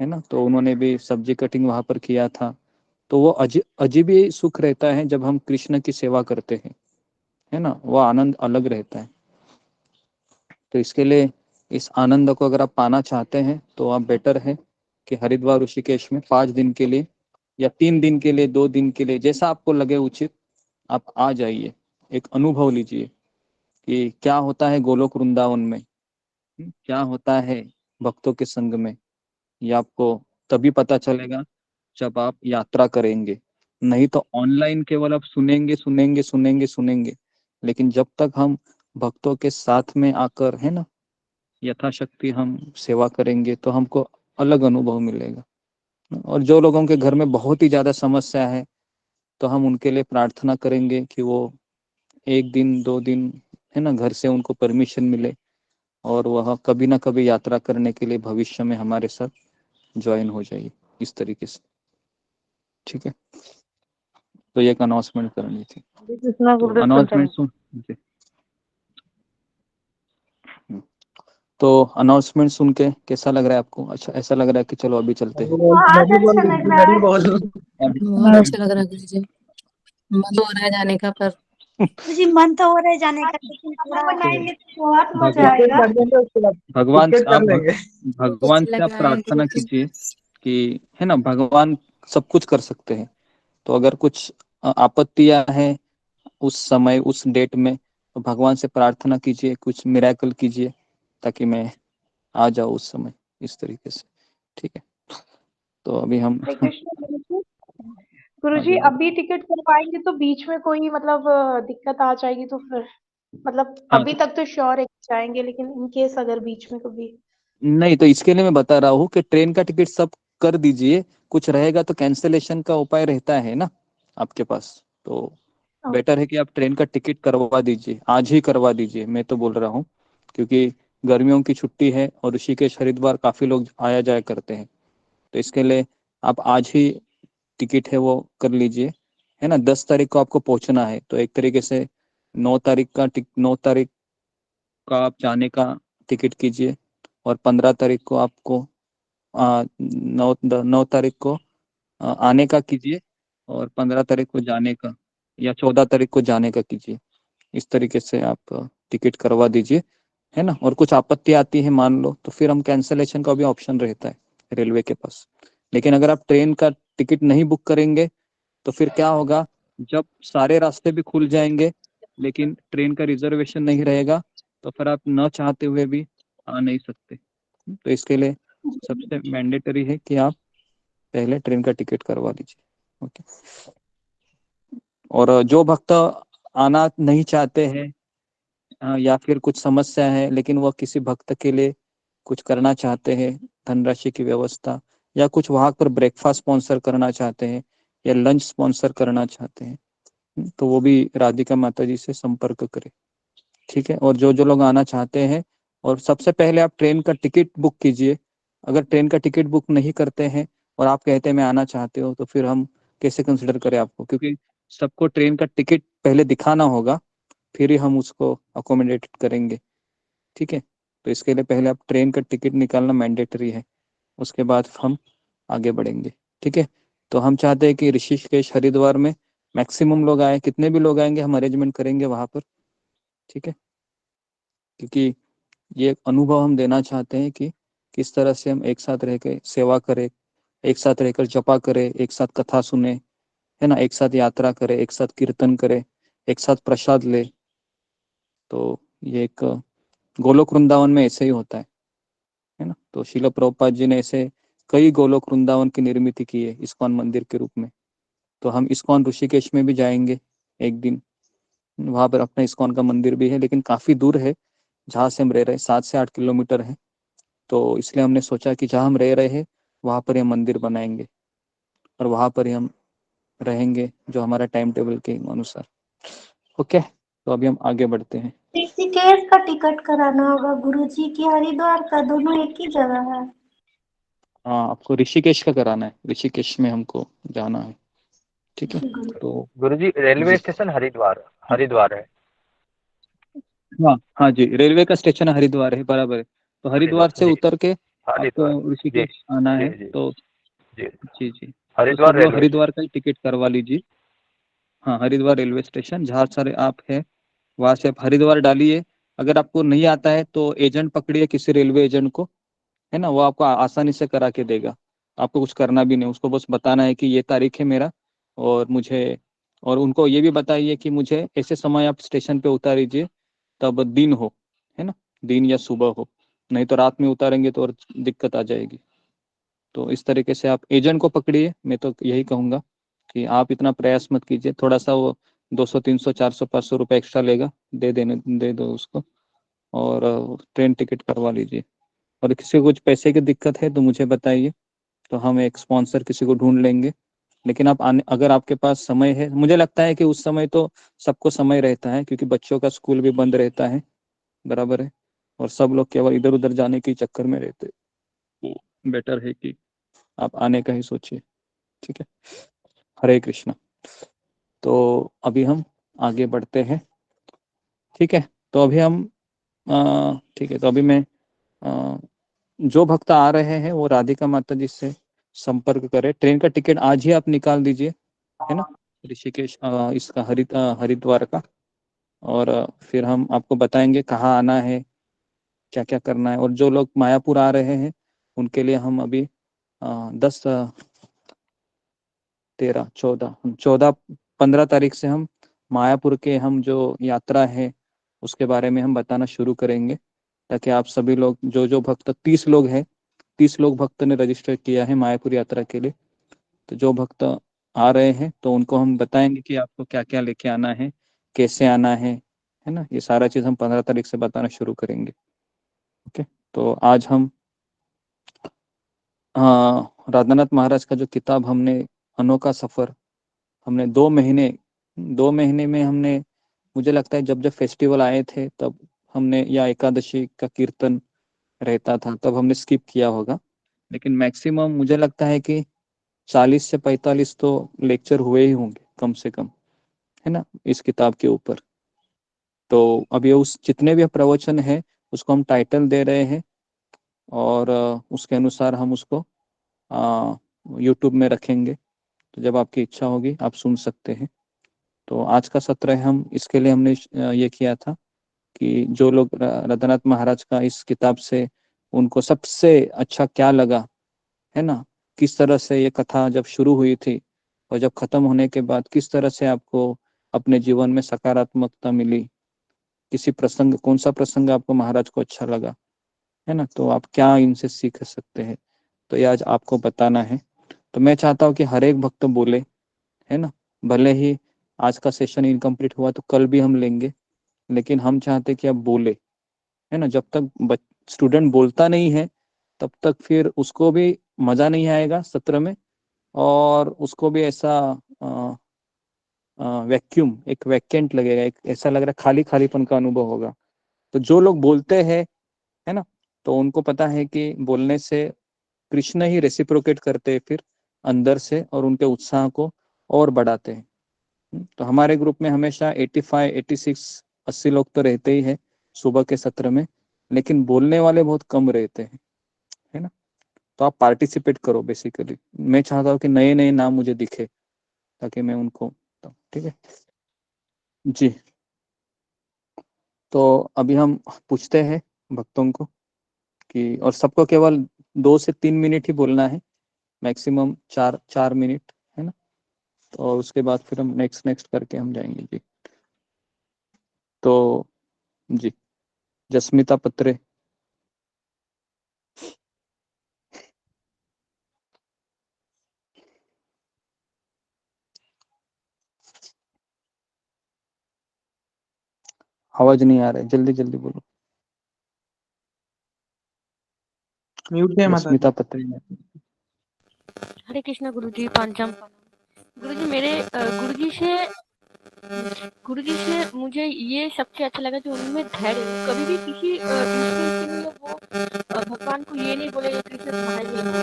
है ना। तो उन्होंने भी सब्जी कटिंग वहां पर किया था। तो वो अजीब ही सुख रहता है जब हम कृष्ण की सेवा करते हैं, है ना, वो आनंद अलग रहता है। तो इसके लिए इस आनंद को अगर आप पाना चाहते हैं तो आप बेटर है कि हरिद्वार ऋषिकेश में 5 दिन के लिए या 3 दिन के लिए, 2 दिन के लिए, जैसा आपको लगे उचित, आप आ जाइए, एक अनुभव लीजिए कि क्या होता है गोलोक वृंदावन में, क्या होता है भक्तों के संग में। ये आपको तभी पता चलेगा जब आप यात्रा करेंगे। नहीं तो ऑनलाइन केवल आप सुनेंगे सुनेंगे सुनेंगे सुनेंगे, लेकिन जब तक हम भक्तों के साथ में आकर, है ना, यथाशक्ति हम सेवा करेंगे तो हमको अलग अनुभव मिलेगा। और जो लोगों के घर में बहुत ही ज्यादा समस्या है तो हम उनके लिए प्रार्थना करेंगे कि वो 1 दिन 2 दिन, है ना, घर से उनको परमिशन मिले और वह कभी ना कभी यात्रा करने के लिए भविष्य में हमारे साथ ज्वाइन हो जाइए, इस तरीके से, ठीक है। तो ये एक अनाउंसमेंट करनी थी। हरे कृष्णा तो गुरुदेव अनाउंसमेंट सुन जी। तो अनाउंसमेंट सुन के कैसा लग रहा है आपको? अच्छा, ऐसा लग रहा है कि चलो अभी चलते हैं। बहुत अच्छा लग रहा है। बहुत अच्छा लग रहा है गुरुजी, मन तो हो रहा है जाने का, पर जी मन तो हो रहा है जाने का, लेकिन थोड़ा बनाएंगे तो बहुत मजा भगवान आएगा। भगवान से आप भगवान अच्छा से लग आप रहा है प्रार्थना गुरुजी। कीजिए कि, है ना, भगवान सब कुछ कर सकते हैं। तो अगर कुछ आपत्तियां हैं उस समय उस डेट में, तो भगवान से प्रार्थना कीजिए, कुछ मिरेकल कीजिए ताकि मैं आ जाऊँ उस समय, इस तरीके से, ठीक है। तो अभी हम हरे कृष्ण गुरुजी। आगे गुरुजी बढ़, अभी टिकट करवाएंगे तो बीच में कोई मतलब दिक्कत आ जाएगी तो फिर, मतलब हाँ अभी तक तो श्योर है कि जाएंगे, लेकिन इन केस अगर बीच में कभी। नहीं, तो इसके लिए मैं बता रहा हूँ कि ट्रेन का टिकट सब कर दीजिए, कुछ रहेगा तो कैंसिलेशन का उपाय रहता है ना आपके पास। तो बेटर है कि आप ट्रेन का टिकट करवा दीजिए, आज ही करवा दीजिए, मैं तो बोल रहा हूँ। क्योंकि गर्मियों की छुट्टी है और ऋषिकेश हरिद्वार काफी लोग आया जाया करते हैं। तो इसके लिए आप आज ही टिकट है वो कर लीजिए, है ना। 10 तारीख को आपको पहुंचना है तो एक तरीके से 9 तारीख का आप जाने का टिकट कीजिए, और 15 तारीख को आपको 9 तारीख को आने का कीजिए, और 15 तारीख को जाने का, या 14 तारीख को जाने का कीजिए। इस तरीके से आप टिकट करवा दीजिए, है ना। और कुछ आपत्ति आती है मान लो, तो फिर हम कैंसलेशन का भी ऑप्शन रहता है रेलवे के पास। लेकिन अगर आप ट्रेन का टिकट नहीं बुक करेंगे तो फिर क्या होगा, जब सारे रास्ते भी खुल जाएंगे लेकिन ट्रेन का रिजर्वेशन नहीं रहेगा, तो फिर आप न चाहते हुए भी आ नहीं सकते। तो इसके लिए सबसे मैंडेटरी है कि आप पहले ट्रेन का टिकट करवा लीजिए, ओके। और जो भक्त आना नहीं चाहते हैं, या फिर कुछ समस्या है लेकिन वह किसी भक्त के लिए कुछ करना चाहते हैं, धनराशि की व्यवस्था, या कुछ वहां पर ब्रेकफास्ट स्पॉन्सर करना चाहते हैं या लंच स्पॉन्सर करना चाहते हैं, तो वो भी राधिका माता जी से संपर्क करें, ठीक है। और जो जो लोग आना चाहते हैं, और सबसे पहले आप ट्रेन का टिकट बुक कीजिए। अगर ट्रेन का टिकट बुक नहीं करते हैं और आप कहते हैं मैं आना चाहते हो, तो फिर हम कैसे कंसिडर करें आपको, क्योंकि सबको ट्रेन का टिकट पहले दिखाना होगा, फिर ही हम उसको अकोमोडेट करेंगे। ठीक है, तो इसके लिए पहले आप ट्रेन का टिकट निकालना मैंडेटरी है, उसके बाद हम आगे बढ़ेंगे। ठीक है, तो हम चाहते हैं कि ऋषिकेश हरिद्वार में मैक्सिमम लोग आए, कितने भी लोग आएंगे हम अरेंजमेंट करेंगे वहाँ पर। ठीक है, क्योंकि ये एक अनुभव हम देना चाहते हैं कि किस तरह से हम एक साथ रह के सेवा करें, एक साथ रहकर जपा करें, एक साथ कथा सुने, है ना, एक साथ यात्रा करें, एक साथ कीर्तन करें, एक साथ प्रसाद ले। तो ये एक गोलोक वृंदावन में ऐसे ही होता है ना। तो शिला प्रभुपाद जी ने ऐसे कई गोलोक वृंदावन की निर्मित की है इस्कॉन मंदिर के रूप में। तो हम इस्कॉन ऋषिकेश में भी जाएंगे एक दिन, वहां पर अपना इस्कॉन का मंदिर भी है, लेकिन काफी दूर है जहाँ से हम रह रहे, 7 से 8 किलोमीटर है। तो इसलिए हमने सोचा कि जहाँ हम रह रहे हैं वहां पर हम मंदिर बनाएंगे और वहां पर ही हम रहेंगे, जो हमारा टाइम टेबल के अनुसार। ओके, तो अभी हम आगे बढ़ते हैं। ऋषिकेश का टिकट कराना होगा गुरुजी की हरिद्वार का, दोनों एक ही जगह है? हाँ, आपको ऋषिकेश का कराना है, ऋषिकेश में हमको जाना है। ठीक है, तो गुरुजी रेलवे जी स्टेशन हरिद्वार हरिद्वार है। हाँ हाँ जी, रेलवे का स्टेशन हरिद्वार है, बराबर है। तो हरिद्वार से जी उतर के हरिद्वार। आपको जी ऋषिकेश आना जी है। जी तो जी जी जी, तो हरिद्वार सब लोग रेलवे हरिद्वार स्टेशन। का ही टिकट करवा लीजिए। हाँ, हरिद्वार रेलवे स्टेशन, जहाँ सारे आप है वहां से आप हरिद्वार डालिए। अगर आपको नहीं आता है तो एजेंट पकड़िए, किसी रेलवे एजेंट को, है ना, वो आपको आसानी से करा के देगा। आपको कुछ करना भी नहीं, उसको बस बताना है कि ये तारीख है मेरा, और मुझे, और उनको ये भी बताइए कि मुझे ऐसे समय आप स्टेशन पे उतारीजिए, तब दिन हो, है ना, दिन या सुबह हो, नहीं तो रात में उतारेंगे तो और दिक्कत आ जाएगी। तो इस तरीके से आप एजेंट को पकड़िए। मैं तो यही कहूँगा कि आप इतना प्रयास मत कीजिए, थोड़ा सा वो 200 300 400 500 रुपये एक्स्ट्रा लेगा, दे दो उसको, और ट्रेन टिकट करवा लीजिए। और किसी को कुछ पैसे की दिक्कत है तो मुझे बताइए, तो हम एक स्पॉन्सर किसी को ढूंढ लेंगे। लेकिन आप आने, अगर आपके पास समय है, मुझे लगता है कि उस समय तो सबको समय रहता है, क्योंकि बच्चों का स्कूल भी बंद रहता है, बराबर है, और सब लोग केवल इधर उधर जाने के चक्कर में रहते, तो बेटर है कि आप आने का ही सोचिए। ठीक है, हरे कृष्णा। तो अभी हम आगे बढ़ते हैं। ठीक है, तो अभी हम ठीक है, तो अभी मैं अ, जो भक्त आ रहे हैं वो राधिका माता जी से संपर्क करें। ट्रेन का टिकट आज ही आप निकाल दीजिए, है ना, ऋषिकेश इसका हरिद्वार का। और फिर हम आपको बताएंगे कहाँ आना है, क्या क्या करना है। और जो लोग मायापुर आ रहे हैं उनके लिए हम अभी 10 13 14 14 15 तारीख से हम मायापुर के हम जो यात्रा है उसके बारे में हम बताना शुरू करेंगे, ताकि आप सभी लोग, जो जो भक्त, 30 लोग हैं, 30 लोग भक्त ने रजिस्टर किया है मायापुर यात्रा के लिए। तो जो भक्त आ रहे हैं तो उनको हम बताएंगे कि आपको क्या क्या लेके आना है, कैसे आना है ना, ये सारा चीज़ हम 15 तारीख से बताना शुरू करेंगे। ओके, तो आज हम राधानाथ महाराज का जो किताब हमने, अनोखा सफर, हमने 2 महीने, 2 महीने में हमने, मुझे लगता है जब जब फेस्टिवल आए थे तब हमने, या एकादशी का कीर्तन रहता था तब हमने स्किप किया होगा, लेकिन मैक्सिमम मुझे लगता है कि 40 से 45 तो लेक्चर हुए ही होंगे कम से कम, है ना, इस किताब के ऊपर। तो अभी उस जितने भी प्रवचन है उसको हम टाइटल दे रहे हैं, और उसके अनुसार हम उसको यूट्यूब में रखेंगे, तो जब आपकी इच्छा होगी आप सुन सकते हैं। तो आज का सत्र है, हम इसके लिए हमने ये किया था कि जो लोग रघुनाथ महाराज का इस किताब से उनको सबसे अच्छा क्या लगा, है ना, किस तरह से ये कथा जब शुरू हुई थी और जब खत्म होने के बाद किस तरह से आपको अपने जीवन में सकारात्मकता मिली, किसी प्रसंग, कौन सा प्रसंग आपको महाराज को अच्छा लगा, है ना, तो आप क्या इनसे सीख सकते हैं, तो ये आज आपको बताना है। तो मैं चाहता हूँ कि हर एक भक्त बोले, है ना, भले ही आज का सेशन इनकम्प्लीट हुआ तो कल भी हम लेंगे, लेकिन हम चाहते कि आप बोले, है ना, जब तक स्टूडेंट बोलता नहीं है तब तक फिर उसको भी मजा नहीं आएगा सत्र में, और उसको भी ऐसा वैक्यूम, एक वैकेंट लगेगा, एक ऐसा लग रहा है खाली खालीपन का अनुभव होगा। तो जो लोग बोलते हैं, है ना, तो उनको पता है कि बोलने से कृष्ण ही रेसिप्रोकेट करते हैं फिर अंदर से और उनके उत्साह को और बढ़ाते हैं। तो हमारे ग्रुप में हमेशा 85, 86, 80 लोग तो रहते ही है सुबह के सत्र में, लेकिन बोलने वाले बहुत कम रहते हैं, है ना। तो आप पार्टिसिपेट करो बेसिकली। मैं चाहता हूँ कि नए नए नाम मुझे दिखे ताकि मैं उनको, ठीक है जी। तो अभी हम पूछते हैं भक्तों को कि, और सबको केवल 2 से 3 मिनट ही बोलना है, मैक्सिमम 4 मिनट, है ना। तो उसके बाद फिर हम नेक्स्ट करके हम जाएंगे जी। तो जी जस्मिता पत्रे। आवाज नहीं आ रहा है, जल्दी जल्दी बोलो। म्यूट है माता जस्मिता पत्रे। हरे कृष्णा गुरुजी, पंचम गुरुजी। मेरे गुरुजी से मुझे ये सबसे अच्छा लगा जो उनमें धैर्य है। कभी भी किसी इंस्टेंस में वो भगवान को ये नहीं बोलेगा कृष्ण तुम्हारे लिए हुआ।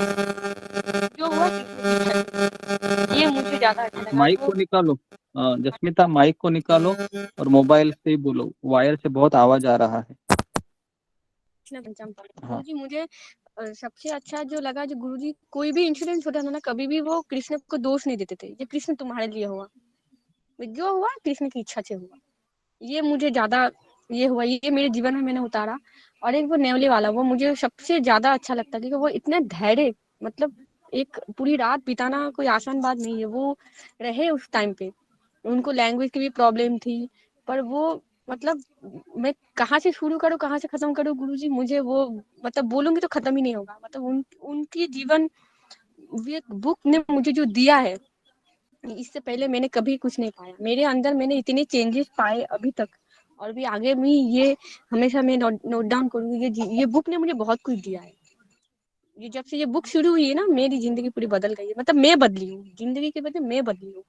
जो हुआ कृष्ण की इच्छा थी। ये मुझे ज्यादा अच्छा लगा। माइक को निकालो, जस्मिता माइक को निकालो और मोबाइल से ही बोलो, वायर से बहुत आवाज आ रहा है। गुरुजी मुझे सबसे अच्छा जो लगा, जो गुरुजी कोई भी इंसिडेंट होता था ना, कभी भी वो कृष्ण को दोष नहीं देते थे। ये कृष्ण तुम्हारे लिए हुआ, जो हुआ कृष्ण की इच्छा से हुआ। ये मुझे ज्यादा ये हुआ, ये मेरे जीवन में मैंने उतारा। और एक वो नेवले वाला, वो मुझे सबसे ज्यादा अच्छा लगता है क्योंकि वो इतने धैर्य, मतलब एक पूरी रात बिताना कोई आसान बात नहीं है। वो रहे उस टाइम पे, उनको लैंग्वेज की भी प्रॉब्लम थी, पर वो मतलब मैं कहाँ से शुरू करूँ कहाँ से खत्म करूँ गुरुजी, मुझे वो मतलब बोलूंगी तो खत्म ही नहीं होगा। मतलब उनकी जीवन, ये बुक ने मुझे जो दिया है, इससे पहले मैंने कभी कुछ नहीं पाया। मेरे अंदर मैंने इतने चेंजेस पाए अभी तक, और भी आगे भी ये हमेशा मैं नोट डाउन करूंगी। ये बुक ने मुझे बहुत कुछ दिया है। ये जब से ये बुक शुरू हुई है ना, मेरी जिंदगी पूरी बदल गई है। मतलब मैं बदली हूँ, जिंदगी के बदले मैं बदली हूँ।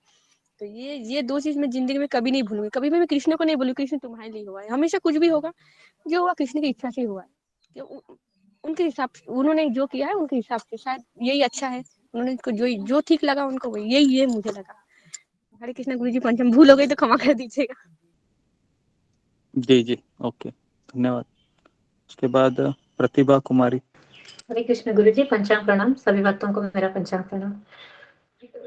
तो ये 2 चीज मैं जिंदगी में कभी नहीं भूलूंगी। कभी भी मैं कृष्ण को नहीं बोलूँ कृष्ण तुम्हारे लिए हुआ है। हमेशा कुछ भी होगा, जो हुआ कृष्ण की इच्छा से हुआ है। उनके हिसाब से उन्होंने जो किया है, उनके हिसाब से शायद यही अच्छा है। उन्होंने जो ठीक लगा उनको, वही यही ये मुझे लगा। हरे कृष्ण गुरुजी, पंचम भूल हो गई तो क्षमा कर दीजिएगा। जी जी ओके, धन्यवाद। उसके बाद प्रतिभा कुमारी। हरे कृष्ण गुरुजी, पंचांग प्रणाम। सभी भक्तों को मेरा पंचांग प्रणाम।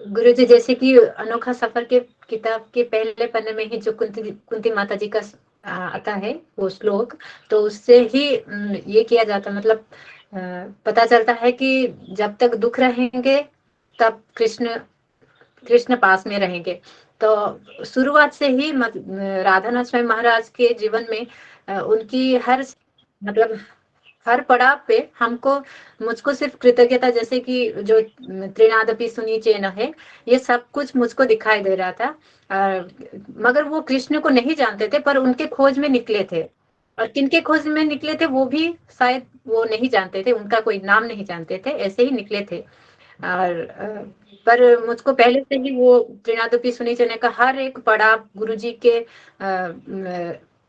गुरुजी, जैसे कि अनोखा सफर के किताब के पहले पन्ने में ही जो कुंती माता जी का आता है वो श्लोक, तो उससे ही ये किया जाता, मतलब पता चलता है कि जब तक दुख रहेंगे तब कृष्ण पास में रहेंगे। तो शुरुआत से ही राधानाथ स्वामी महाराज के जीवन में उनकी हर पड़ाव पे मुझको सिर्फ कृतज्ञता, जैसे कि जो त्रिनादपि सुनी चेन है, ये सब कुछ मुझको दिखाई दे रहा था। मगर वो कृष्ण को नहीं जानते थे, पर उनके खोज में निकले थे। और किनके खोज में निकले थे वो भी शायद वो नहीं जानते थे, उनका कोई नाम नहीं जानते थे, ऐसे ही निकले थे। और पर मुझको पहले से ही वो त्रिनादपि सुनी चेन का हर एक पड़ाव गुरुजी के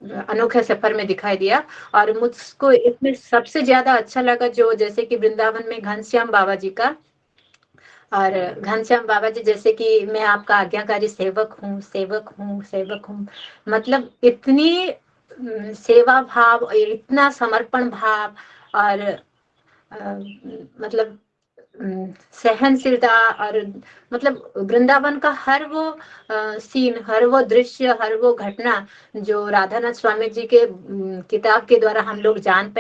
अनोखे सफर में दिखाई दिया। और मुझको इसमें सबसे ज्यादा अच्छा लगा जो, जैसे कि वृंदावन में घनश्याम बाबा जी का, और घनश्याम बाबा जी जैसे कि मैं आपका आज्ञाकारी सेवक हूँ, सेवक हूँ, सेवक हूँ। मतलब इतनी सेवा भाव और इतना समर्पण भाव, और मतलब सहनशीलता, और मतलब वृंदावन का हर वो सीन, हर वो दृश्य, हर वो घटना जो राधानाथ स्वामी जी के किताब के द्वारा हम लोग जान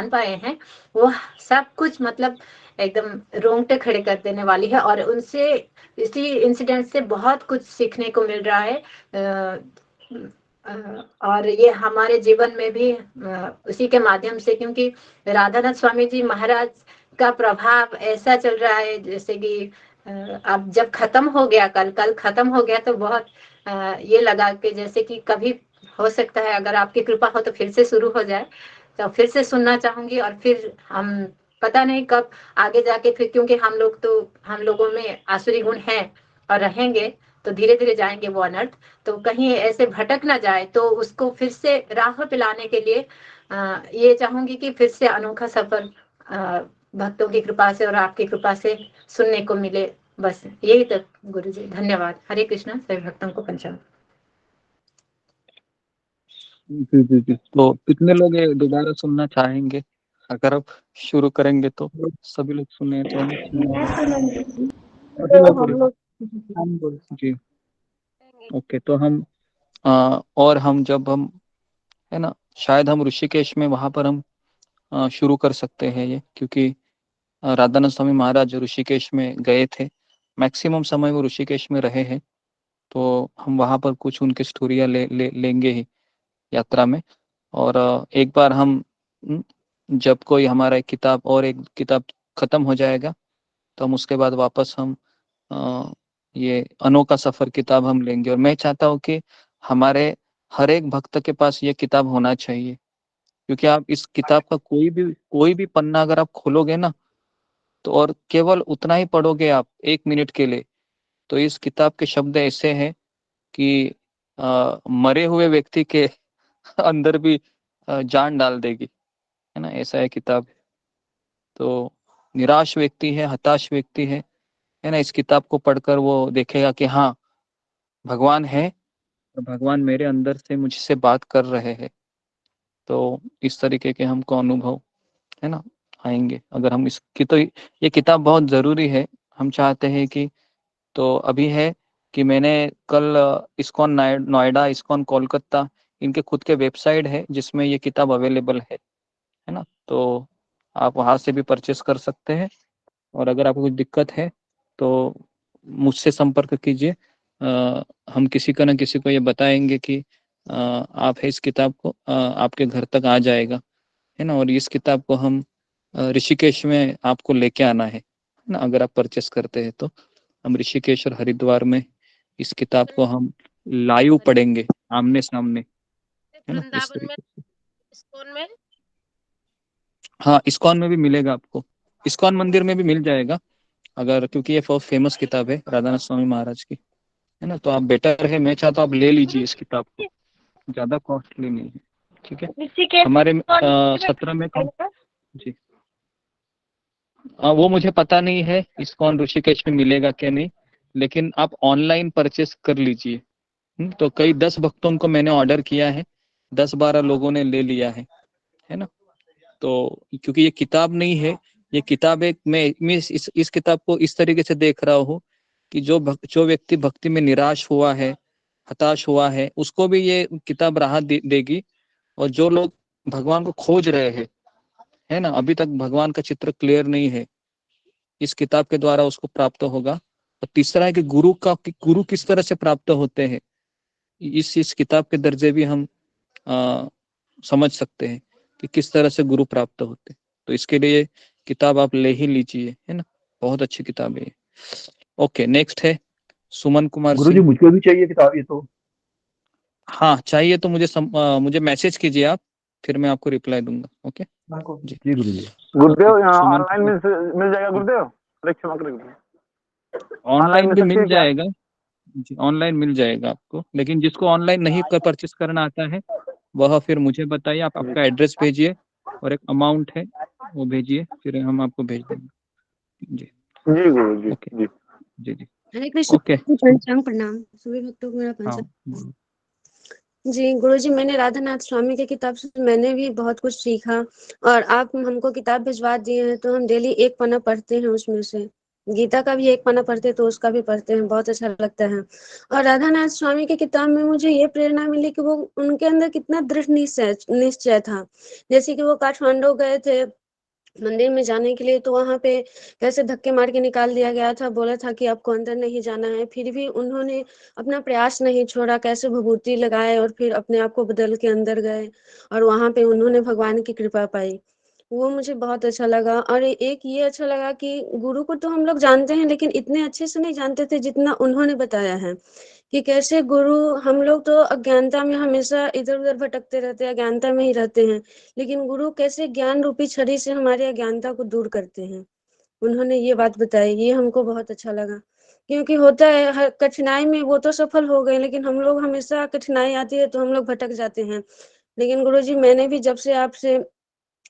पाए हैं, वो सब कुछ मतलब एकदम रोंगटे खड़े कर देने वाली है। और उनसे, इसी इंसिडेंट से बहुत कुछ सीखने को मिल रहा है। और ये हमारे जीवन में भी उसी के माध्यम से, क्योंकि राधानाथ स्वामी जी महाराज का प्रभाव ऐसा चल रहा है, जैसे कि अब जब खत्म हो गया, कल खत्म हो गया, तो बहुत ये लगा कि जैसे कि कभी हो सकता है अगर आपकी कृपा हो तो फिर से शुरू हो जाए, तो फिर से सुनना चाहूंगी। और फिर हम पता नहीं कब आगे जाके फिर, क्योंकि हम लोगों में आसुरी गुण है और रहेंगे, तो धीरे धीरे जाएंगे वो अनर्थ, तो कहीं ऐसे भटक ना जाए, तो उसको फिर से राह पे लाने के लिए ये चाहूंगी कि फिर से अनोखा सफर भक्तों की कृपा से और आपकी कृपा से सुनने को मिले। बस यही तक गुरु जी, धन्यवाद। हरे कृष्णा। सभी भक्तों को पंचांग। जी जी जी। तो कितने लोग ये दोबारा सुनना चाहेंगे? अगर आप शुरू करेंगे तो सभी लोग सुने तो मैं सुनूंगी। हम लोग जी। ओके, तो हम और हम जब हम है ना, शायद हम ऋषिकेश में वहां पर हम शुरू कर सकते हैं ये, क्योंकि राधानाथ स्वामी महाराज ऋषिकेश में गए थे, मैक्सिमम समय वो ऋषिकेश में रहे हैं, तो हम वहां पर कुछ उनकी स्टोरियाँ लेंगे ही यात्रा में। और एक बार हम जब कोई हमारा एक किताब खत्म हो जाएगा तो हम उसके बाद वापस हम ये अनोखा सफर किताब हम लेंगे। और मैं चाहता हूँ कि हमारे हर एक भक्त के पास ये किताब होना चाहिए, क्योंकि आप इस किताब का कोई भी पन्ना अगर आप खोलोगे ना, तो और केवल उतना ही पढ़ोगे आप 1 मिनट के लिए, तो इस किताब के शब्द ऐसे हैं कि मरे हुए व्यक्ति के अंदर भी जान डाल देगी, है ना, ऐसा है किताब। तो निराश व्यक्ति है, हताश व्यक्ति है ना, इस किताब को पढ़कर वो देखेगा कि हाँ, भगवान है और भगवान मेरे अंदर से मुझसे बात कर रहे हैं। तो इस तरीके के हमको अनुभव है ना आएंगे अगर हम इसकी, तो ये किताब बहुत ज़रूरी है। हम चाहते हैं कि, तो अभी है कि मैंने कल इस्कॉन नोएडा, इस्कॉन कोलकाता, इनके खुद के वेबसाइट है जिसमें ये किताब अवेलेबल है ना, तो आप वहाँ से भी परचेस कर सकते हैं। और अगर आपको कुछ दिक्कत है तो मुझसे संपर्क कीजिए, हम किसी का ना किसी को ये बताएंगे कि आप है इस किताब को आपके घर तक आ जाएगा, है ना। और इस किताब को हम ऋषिकेश में आपको लेके आना है ना, अगर आप परचेस करते हैं तो हम ऋषिकेश और हरिद्वार में इस किताब को हम लाइव पढ़ेंगे, आमने सामने, है ना, इस वृंदावन में, तरीके से। इस्कॉन में। हाँ, इस्कॉन में भी मिलेगा आपको, इस्कॉन मंदिर में भी मिल जाएगा अगर, क्योंकि ये बहुत फेमस किताब है राधानाथ स्वामी महाराज की, है ना। तो आप बेटर है, मैं चाहता हूँ आप ले लीजिए इस किताब को, ज्यादा कॉस्टली नहीं है, ठीक है। ऋषिकेश हमारे सत्र में कौन जी, वो मुझे पता नहीं है इस्कॉन ऋषिकेश में मिलेगा क्या नहीं, लेकिन आप ऑनलाइन परचेस कर लीजिए। तो कई 10 भक्तों को मैंने ऑर्डर किया है, 10-12 लोगों ने ले लिया है ना। तो क्योंकि ये किताब नहीं है, ये किताब एक, मैं इस किताब को इस तरीके से देख रहा हूँ कि जो व्यक्ति भक्ति में निराश हुआ है, हताश हुआ है, उसको भी ये किताब राहत देगी। और जो लोग भगवान को खोज रहे हैं, है ना, अभी तक भगवान का चित्र क्लियर नहीं है, इस किताब के द्वारा उसको प्राप्त होगा। और तीसरा है कि गुरु किस तरह से प्राप्त होते हैं, इस किताब के दर्जे भी हम समझ सकते हैं कि किस तरह से गुरु प्राप्त होते हैं। तो इसके लिए किताब आप ले ही लीजिए, है ना, बहुत अच्छी किताब है। ओके, नेक्स्ट है सुमन कुमार गुरुजी सिंह। मुझको भी चाहिए किताब ये तो। हाँ, चाहिए तो मुझे मैसेज कीजिए आप, फिर मैं आपको रिप्लाई दूंगा। ओके जी जी गुरुजी। गुरुदेव यहाँ सुमन ऑनलाइन मिल जाएगा गुरुदेव? अरे क्षमा करें गुरुदेव। ऑनलाइन ऑनलाइन मिल भी सकती मिल है क्या? जाएगा जी, ऑनलाइन मिल जाएगा आपको, लेकिन जिसको ऑनलाइन नहीं कर परचेस करना आता है वह फिर मुझे बताइए, आप आपका एड्रेस भेजिए और एक अमाउंट है वो भेजिए, फिर हम आपको भेज देंगे जी। जी गुरु जी। ओके जी जी जी हरे कृष्ण। ओके पंचांग प्रणाम सभी भक्तों को मेरा हाँ पंचांग। जी गुरुजी, मैंने राधानाथ स्वामी की किताब से मैंने भी बहुत कुछ सीखा, और आप हमको किताब भिजवा दिए हैं तो हम डेली एक पन्ना पढ़ते हैं, उसमें से गीता का भी एक पन्ना पढ़ते हैं तो उसका भी पढ़ते हैं, बहुत अच्छा लगता है। और राधानाथ स्वामी की किताब में मुझे ये प्रेरणा मिली कि वो उनके अंदर कितना दृढ़ निश्चय था। जैसे कि वो काठमांडू गए थे मंदिर में जाने के लिए, तो वहां पे कैसे धक्के मार के निकाल दिया गया था, बोला था कि आपको अंदर नहीं जाना है, फिर भी उन्होंने अपना प्रयास नहीं छोड़ा, कैसे विभूति लगाए और फिर अपने आप को बदल के अंदर गए और वहां पे उन्होंने भगवान की कृपा पाई। वो मुझे बहुत अच्छा लगा। और एक ये अच्छा लगा कि गुरु को तो हम लोग जानते हैं, लेकिन इतने अच्छे से नहीं जानते थे जितना उन्होंने बताया है, कि कैसे गुरु, हम लोग तो अज्ञानता में हमेशा इधर उधर भटकते रहते हैं, अज्ञानता में ही रहते हैं, लेकिन गुरु कैसे ज्ञान रूपी छड़ी से हमारे अज्ञानता को दूर करते हैं, उन्होंने ये बात बताई, ये हमको बहुत अच्छा लगा। क्योंकि होता है हर कठिनाई में वो तो सफल हो गए, लेकिन हम लोग हमेशा कठिनाई आती है तो हम लोग भटक जाते हैं। लेकिन गुरुजी, मैंने भी जब से आपसे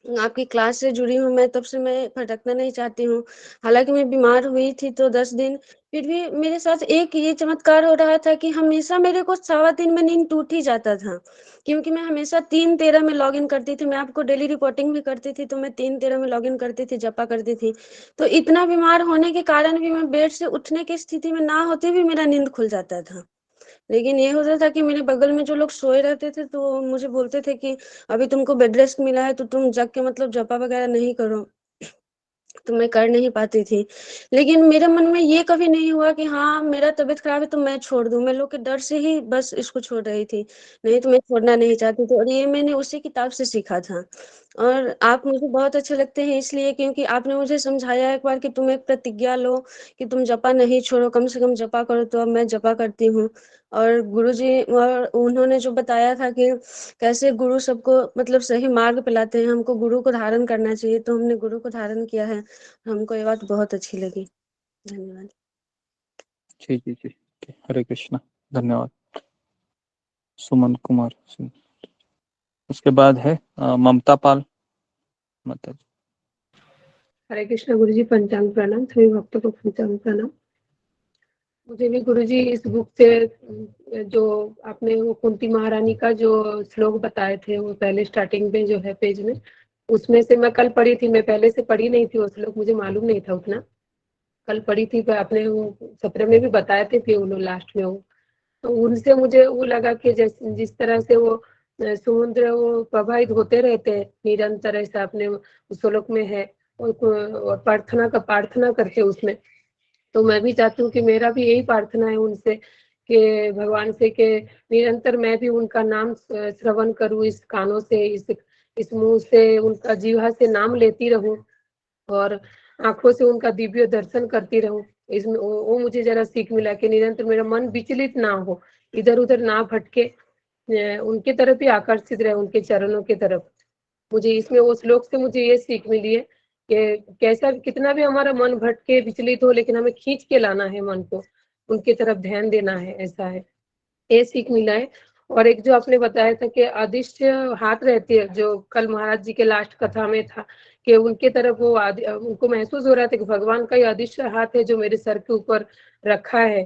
आपकी क्लास से जुड़ी हूँ मैं, तब से मैं भटकना नहीं चाहती हूँ। हालाँकि मैं बीमार हुई थी तो 10 दिन, फिर भी मेरे साथ एक ये चमत्कार हो रहा था कि हमेशा मेरे को 3:15 में नींद टूट ही जाता था। क्योंकि मैं हमेशा 3:13 में लॉगिन करती थी, मैं आपको डेली रिपोर्टिंग भी करती थी, तो मैं 3:13 में लॉगिन करती थी, जपा करती थी। तो इतना बीमार होने के कारण भी मैं बेड से उठने की स्थिति में ना होते भी मेरा नींद खुल जाता था। लेकिन ये होता था कि मेरे बगल में जो लोग सोए रहते थे, तो मुझे बोलते थे कि अभी तुमको बेड रेस्ट मिला है, तो तुम जग के मतलब जपा वगैरह नहीं करो। तो मैं कर नहीं पाती थी। लेकिन मेरे मन में ये कभी नहीं हुआ कि हाँ, मेरा तबीयत खराब है तो मैं छोड़ दूँ। मैं लोग के डर से ही बस इसको छोड़ रही थी, नहीं तो मैं छोड़ना नहीं चाहती थी, और ये मैंने उसी किताब से सीखा था। और आप मुझे बहुत अच्छे लगते हैं इसलिए क्योंकि आपने मुझे समझाया एक बार कि तुम एक प्रतिज्ञा लो कि तुम जपा नहीं छोड़ो, कम से कम जपा करो, तो अब मैं जपा करती हूँ। और गुरुजी और उन्होंने जो बताया था कि कैसे गुरु सबको मतलब सही मार्ग पे लाते हैं, हमको गुरु को धारण करना चाहिए, तो हमने गुरु को धारण किया है। हमको ये बात बहुत अच्छी लगी। धन्यवाद। जी जी जी। Okay, हरे कृष्णा, धन्यवाद। सुमन कुमार सिंह। उसके बाद है ममता पाल माता जी। हरे कृष्णा गुरुजी, पंचांग प्रणाम, सभी भक्तों को पंचांग प्रणाम। मुझे भी गुरुजी इस बुक से जो आपने वो कुंती महारानी का जो श्लोक बताए थे, वो पहले स्टार्टिंग में जो है पेज में, उसमें से मैं कल पढ़ी थी। मैं पहले से पढ़ी नहीं थी वो श्लोक, मुझे मालूम नहीं था उतना। कल पढ़ी थी, पर आपने वो 17 में भी बताए थे, फिर वो लोग लास्ट में वो, तो उनसे मुझे वो लगा कि जिस तरह से वो समुद्र वो प्रवाहित होते रहते हैं निरंतर, ऐसा अपने उस श्लोक में है, और प्रार्थना करते उसमें। तो मैं भी चाहती हूँ कि मेरा भी यही प्रार्थना है उनसे, कि भगवान से, कि निरंतर मैं भी उनका नाम श्रवण करूँ, इस कानों से, इस मुंह से, उनका जीवा से नाम लेती रहूं, और आंखों से उनका दिव्य दर्शन करती रहूं। इसमें वो मुझे जरा सीख मिला कि निरंतर मेरा मन विचलित ना हो, इधर उधर ना भटके, उनके तरफ ही आकर्षित रहे, उनके चरणों के तरफ। मुझे इसमें वो श्लोक से मुझे ये सीख मिली है कि कैसा कितना भी हमारा मन भटके विचलित हो, लेकिन हमें खींच के लाना है मन को, उनके तरफ ध्यान देना है, ऐसा है, ये सीख मिला है। और एक जो आपने बताया था कि अदृश्य हाथ रहती है, जो कल महाराज जी के लास्ट कथा में था, कि उनके तरफ वो उनको महसूस हो रहा था कि भगवान का ये अदृश्य हाथ है जो मेरे सर के ऊपर रखा है।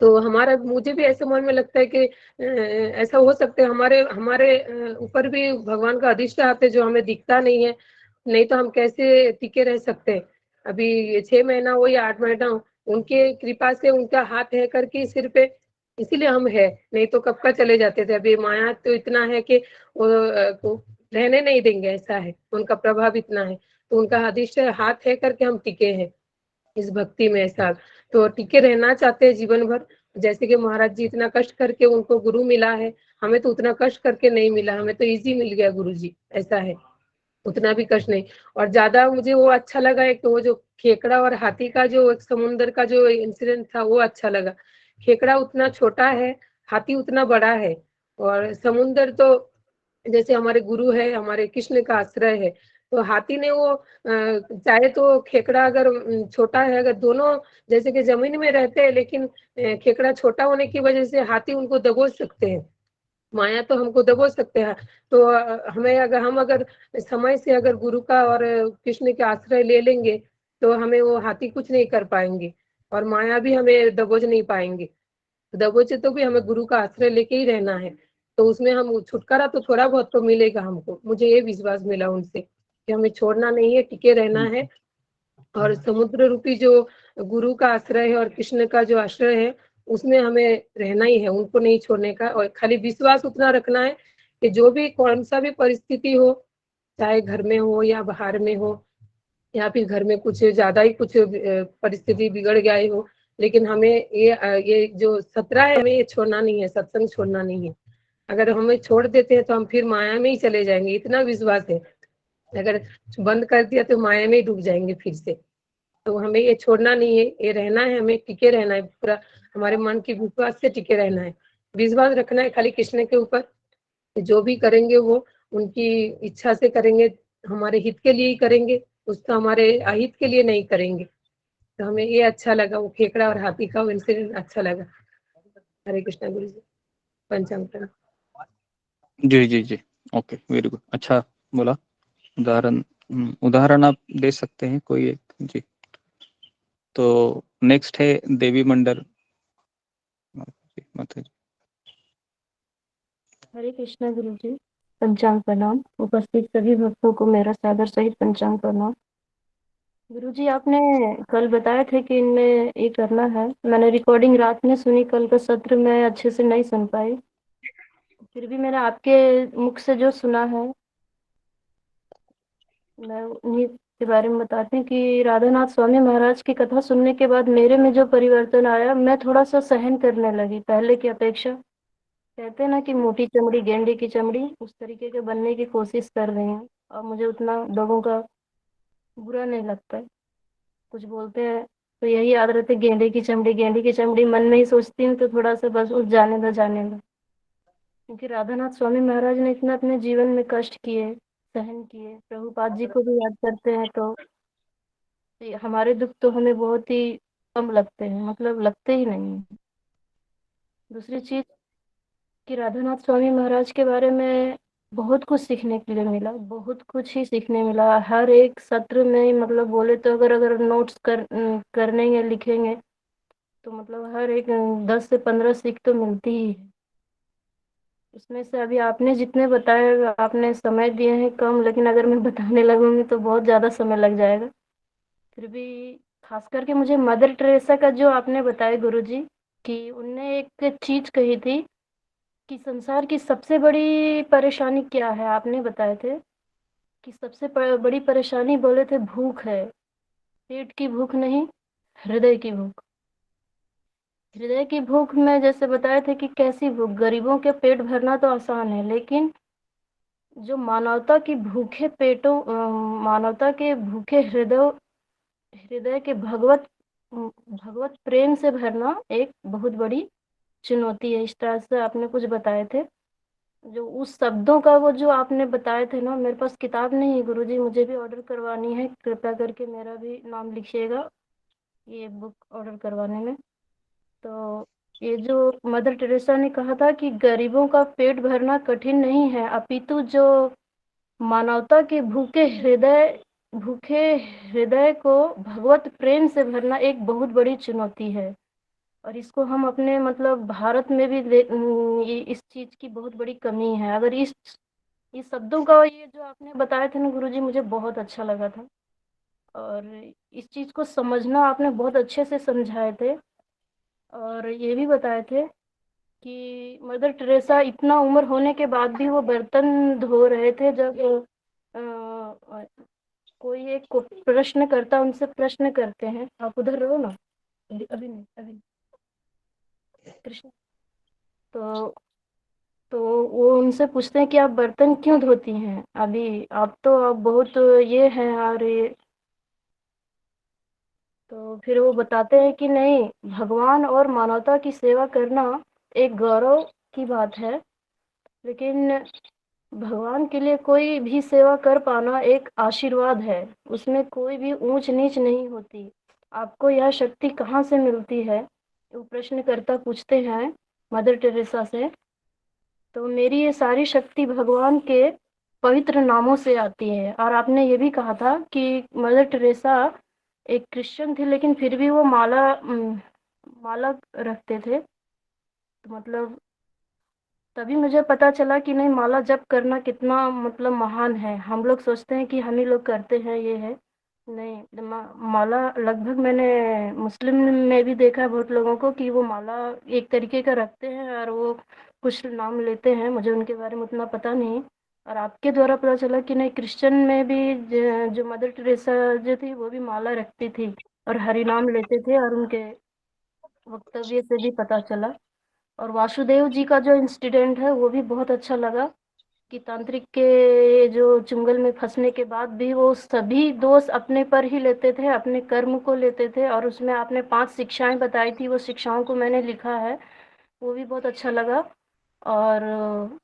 तो हमारा, मुझे भी ऐसे मन में लगता है कि ऐसा हो सकता है हमारे हमारे ऊपर भी भगवान का अदृश्य हाथ है जो हमें दिखता नहीं है, नहीं तो हम कैसे टिके रह सकते हैं। अभी 6 महीना हो या 8 महीना हो, उनके कृपा से उनका हाथ है करके सिर पे, इसीलिए हम है, नहीं तो कब का चले जाते थे। अभी माया तो इतना है कि वो रहने नहीं देंगे, ऐसा है, उनका प्रभाव इतना है। तो उनका अदृश्य हाथ है करके हम टिके हैं इस भक्ति में, ऐसा। तो टिके रहना चाहते हैं जीवन भर, जैसे कि महाराज जी इतना कष्ट करके उनको गुरु मिला है, हमें तो उतना कष्ट करके नहीं मिला, हमें तो इजी मिल गया गुरु जी, ऐसा है, उतना भी कष्ट नहीं। और ज्यादा मुझे वो अच्छा लगा है कि वो जो खेकड़ा और हाथी का जो एक समुन्द्र का जो इंसिडेंट था, वो अच्छा लगा। खेकड़ा उतना छोटा है, हाथी उतना बड़ा है, और समुन्द्र तो जैसे हमारे गुरु है, हमारे कृष्ण का आश्रय है। तो हाथी ने वो चाहे तो खेकड़ा अगर छोटा है, अगर दोनों जैसे कि जमीन में रहते हैं, लेकिन खेकड़ा छोटा होने की वजह से हाथी उनको दबोच सकते हैं, माया तो हमको दबोच सकते हैं। तो हमें अगर हम अगर समय से अगर गुरु का और कृष्ण के आश्रय ले लेंगे, तो हमें वो हाथी कुछ नहीं कर पाएंगे, और माया भी हमें दबोच नहीं पाएंगे। दबोचे तो भी हमें गुरु का आश्रय लेके ही रहना है, तो उसमें हम छुटकारा तो थोड़ा बहुत तो मिलेगा हमको। मुझे ये विश्वास मिला उनसे कि हमें छोड़ना नहीं है, टिके रहना है, और समुद्र रूपी जो गुरु का आश्रय है और कृष्ण का जो आश्रय है, उसमें हमें रहना ही है, उनको नहीं छोड़ने का। और खाली विश्वास उतना रखना है कि जो भी कौन सा भी परिस्थिति हो, चाहे घर में हो या बाहर में हो, या फिर घर में कुछ ज्यादा ही कुछ परिस्थिति बिगड़ गई हो, लेकिन हमें ये जो 17 है, हमें ये छोड़ना नहीं है, सत्संग छोड़ना नहीं है। अगर हमें छोड़ देते हैं तो हम फिर माया में ही चले जाएंगे, इतना विश्वास है। अगर बंद कर दिया तो माया में ही डूब जाएंगे फिर से। तो हमें ये छोड़ना नहीं है, ये रहना है, हमें टिके रहना है, पूरा हमारे मन की विश्वास से टिके रहना है, विश्वास रखना है खाली कृष्ण के ऊपर। जो भी करेंगे वो उनकी इच्छा से करेंगे, हमारे हित के लिए ही करेंगे, उसका हमारे अहित के लिए नहीं करेंगे। तो हमें ये अच्छा लगा, वो खेकड़ा और हाथी का इंसिडेंट अच्छा लगा। हरे कृष्णा गुरु जी, पंचांग प्रणाम। जी जी जी। ओके, वेरी गुड, अच्छा बोला। उदाहरण आप दे सकते हैं कोई एक जी। तो नेक्स्ट है देवी मंडल माता जी। हरे कृष्णा गुरु जी, पंचांग प्रणाम। उपस्थित सभी भक्तों को मेरा सादर सहित पंचांग प्रणाम। गुरु जी, आपने कल बताए थे कि इनमें ये करना है। मैंने रिकॉर्डिंग रात में सुनी, कल का सत्र में अच्छे से नहीं सुन पाई। फिर भी मैंने आपके मुख से जो सुना है मैं उन्हीं के बारे में बताती हूँ कि राधानाथ स्वामी महाराज की कथा सुनने के बाद मेरे में जो परिवर्तन आया, मैं थोड़ा सा सहन करने लगी पहले की अपेक्षा। कहते हैं ना कि मोटी चमड़ी गेंडे की चमड़ी, उस तरीके के बनने की कोशिश कर रही हूँ। और मुझे उतना लोगों का बुरा नहीं लगता है। कुछ बोलते हैं तो यही याद रहते, गेंडे की चमड़ी गेंडे की चमड़ी, मन में ही सोचती हूँ तो थोड़ा सा बस उस जाने दो जाने दो। क्योंकि राधानाथ स्वामी महाराज ने इतना अपने जीवन में कष्ट किए, सहन किए। प्रभुपाद जी को भी याद करते हैं तो हमारे दुख तो हमें बहुत ही कम लगते हैं, मतलब लगते ही नहीं हैं। दूसरी चीज कि राधानाथ स्वामी महाराज के बारे में बहुत कुछ सीखने के लिए मिला, बहुत कुछ ही सीखने मिला। हर एक सत्र में मतलब बोले तो अगर नोट्स करने या लिखेंगे तो मतलब हर एक 10 से 15 सीख तो मिलती ही है। उसमें से अभी आपने जितने बताए, आपने समय दिए हैं कम, लेकिन अगर मैं बताने लगूंगी तो बहुत ज़्यादा समय लग जाएगा। फिर भी खास करके मुझे मदर टेरेसा का जो आपने बताया गुरु जी, कि उनने एक चीज कही थी कि संसार की सबसे बड़ी परेशानी क्या है, आपने बताए थे कि सबसे बड़ी परेशानी बोले थे भूख है। पेट की भूख नहीं, हृदय की भूख। हृदय की भूख में जैसे बताए थे कि कैसी भूख, गरीबों के पेट भरना तो आसान है, लेकिन जो मानवता की भूखे पेटों, मानवता के भूखे हृदय के भगवत प्रेम से भरना एक बहुत बड़ी चुनौती है। इस तरह से आपने कुछ बताए थे। जो उस शब्दों का वो जो आपने बताए थे ना, मेरे पास किताब नहीं है गुरुजी, मुझे भी ऑर्डर करवानी है। कृपया करके मेरा भी नाम लिखिएगा ये बुक ऑर्डर करवाने में। तो ये जो मदर टेरेसा ने कहा था कि गरीबों का पेट भरना कठिन नहीं है, अपितु जो मानवता के भूखे हृदय को भगवत प्रेम से भरना एक बहुत बड़ी चुनौती है। और इसको हम अपने मतलब भारत में भी इस चीज की बहुत बड़ी कमी है। अगर इस शब्दों का ये जो आपने बताए थे ना गुरुजी, मुझे बहुत अच्छा लगा था। और इस चीज को समझना आपने बहुत अच्छे से समझाए थे। और ये भी बताए थे कि मदर टेरेसा इतना उम्र होने के बाद भी वो बर्तन धो रहे थे। जब कोई एक प्रश्न करता, उनसे प्रश्न करते हैं, आप उधर रहो ना, अभी नहीं, अभी कृष्ण। तो वो उनसे पूछते हैं कि आप बर्तन क्यों धोती हैं, अभी आप तो अब बहुत ये हैं और ये। तो फिर वो बताते हैं कि नहीं, भगवान और मानवता की सेवा करना एक गौरव की बात है, लेकिन भगवान के लिए कोई भी सेवा कर पाना एक आशीर्वाद है। उसमें कोई भी ऊंच नीच नहीं होती। आपको यह शक्ति कहाँ से मिलती है, वो प्रश्नकर्ता पूछते हैं मदर टेरेसा से। तो मेरी ये सारी शक्ति भगवान के पवित्र नामों से आती है। और आपने ये भी कहा था कि मदर टेरेसा एक क्रिश्चियन थी, लेकिन फिर भी वो माला रखते थे। तो मतलब तभी मुझे पता चला कि नहीं, माला जप करना कितना मतलब महान है। हम लोग सोचते हैं कि हम ही लोग करते हैं, ये है नहीं। माला लगभग मैंने मुस्लिम में भी देखा है बहुत लोगों को कि वो माला एक तरीके का रखते हैं और वो कुछ नाम लेते हैं, मुझे उनके बारे में उतना पता नहीं। और आपके द्वारा पता चला कि नहीं, क्रिश्चियन में भी जो मदर टेरेसा जो थी वो भी माला रखती थी और हरि नाम लेते थे, और उनके वक्तव्य से भी पता चला। और वासुदेव जी का जो इंसिडेंट है वो भी बहुत अच्छा लगा कि तांत्रिक के जो चुंगल में फंसने के बाद भी वो सभी दोष अपने पर ही लेते थे, अपने कर्म को लेते थे। और उसमें आपने 5 शिक्षाएं बताई थी, वो शिक्षाओं को मैंने लिखा है, वो भी बहुत अच्छा लगा। और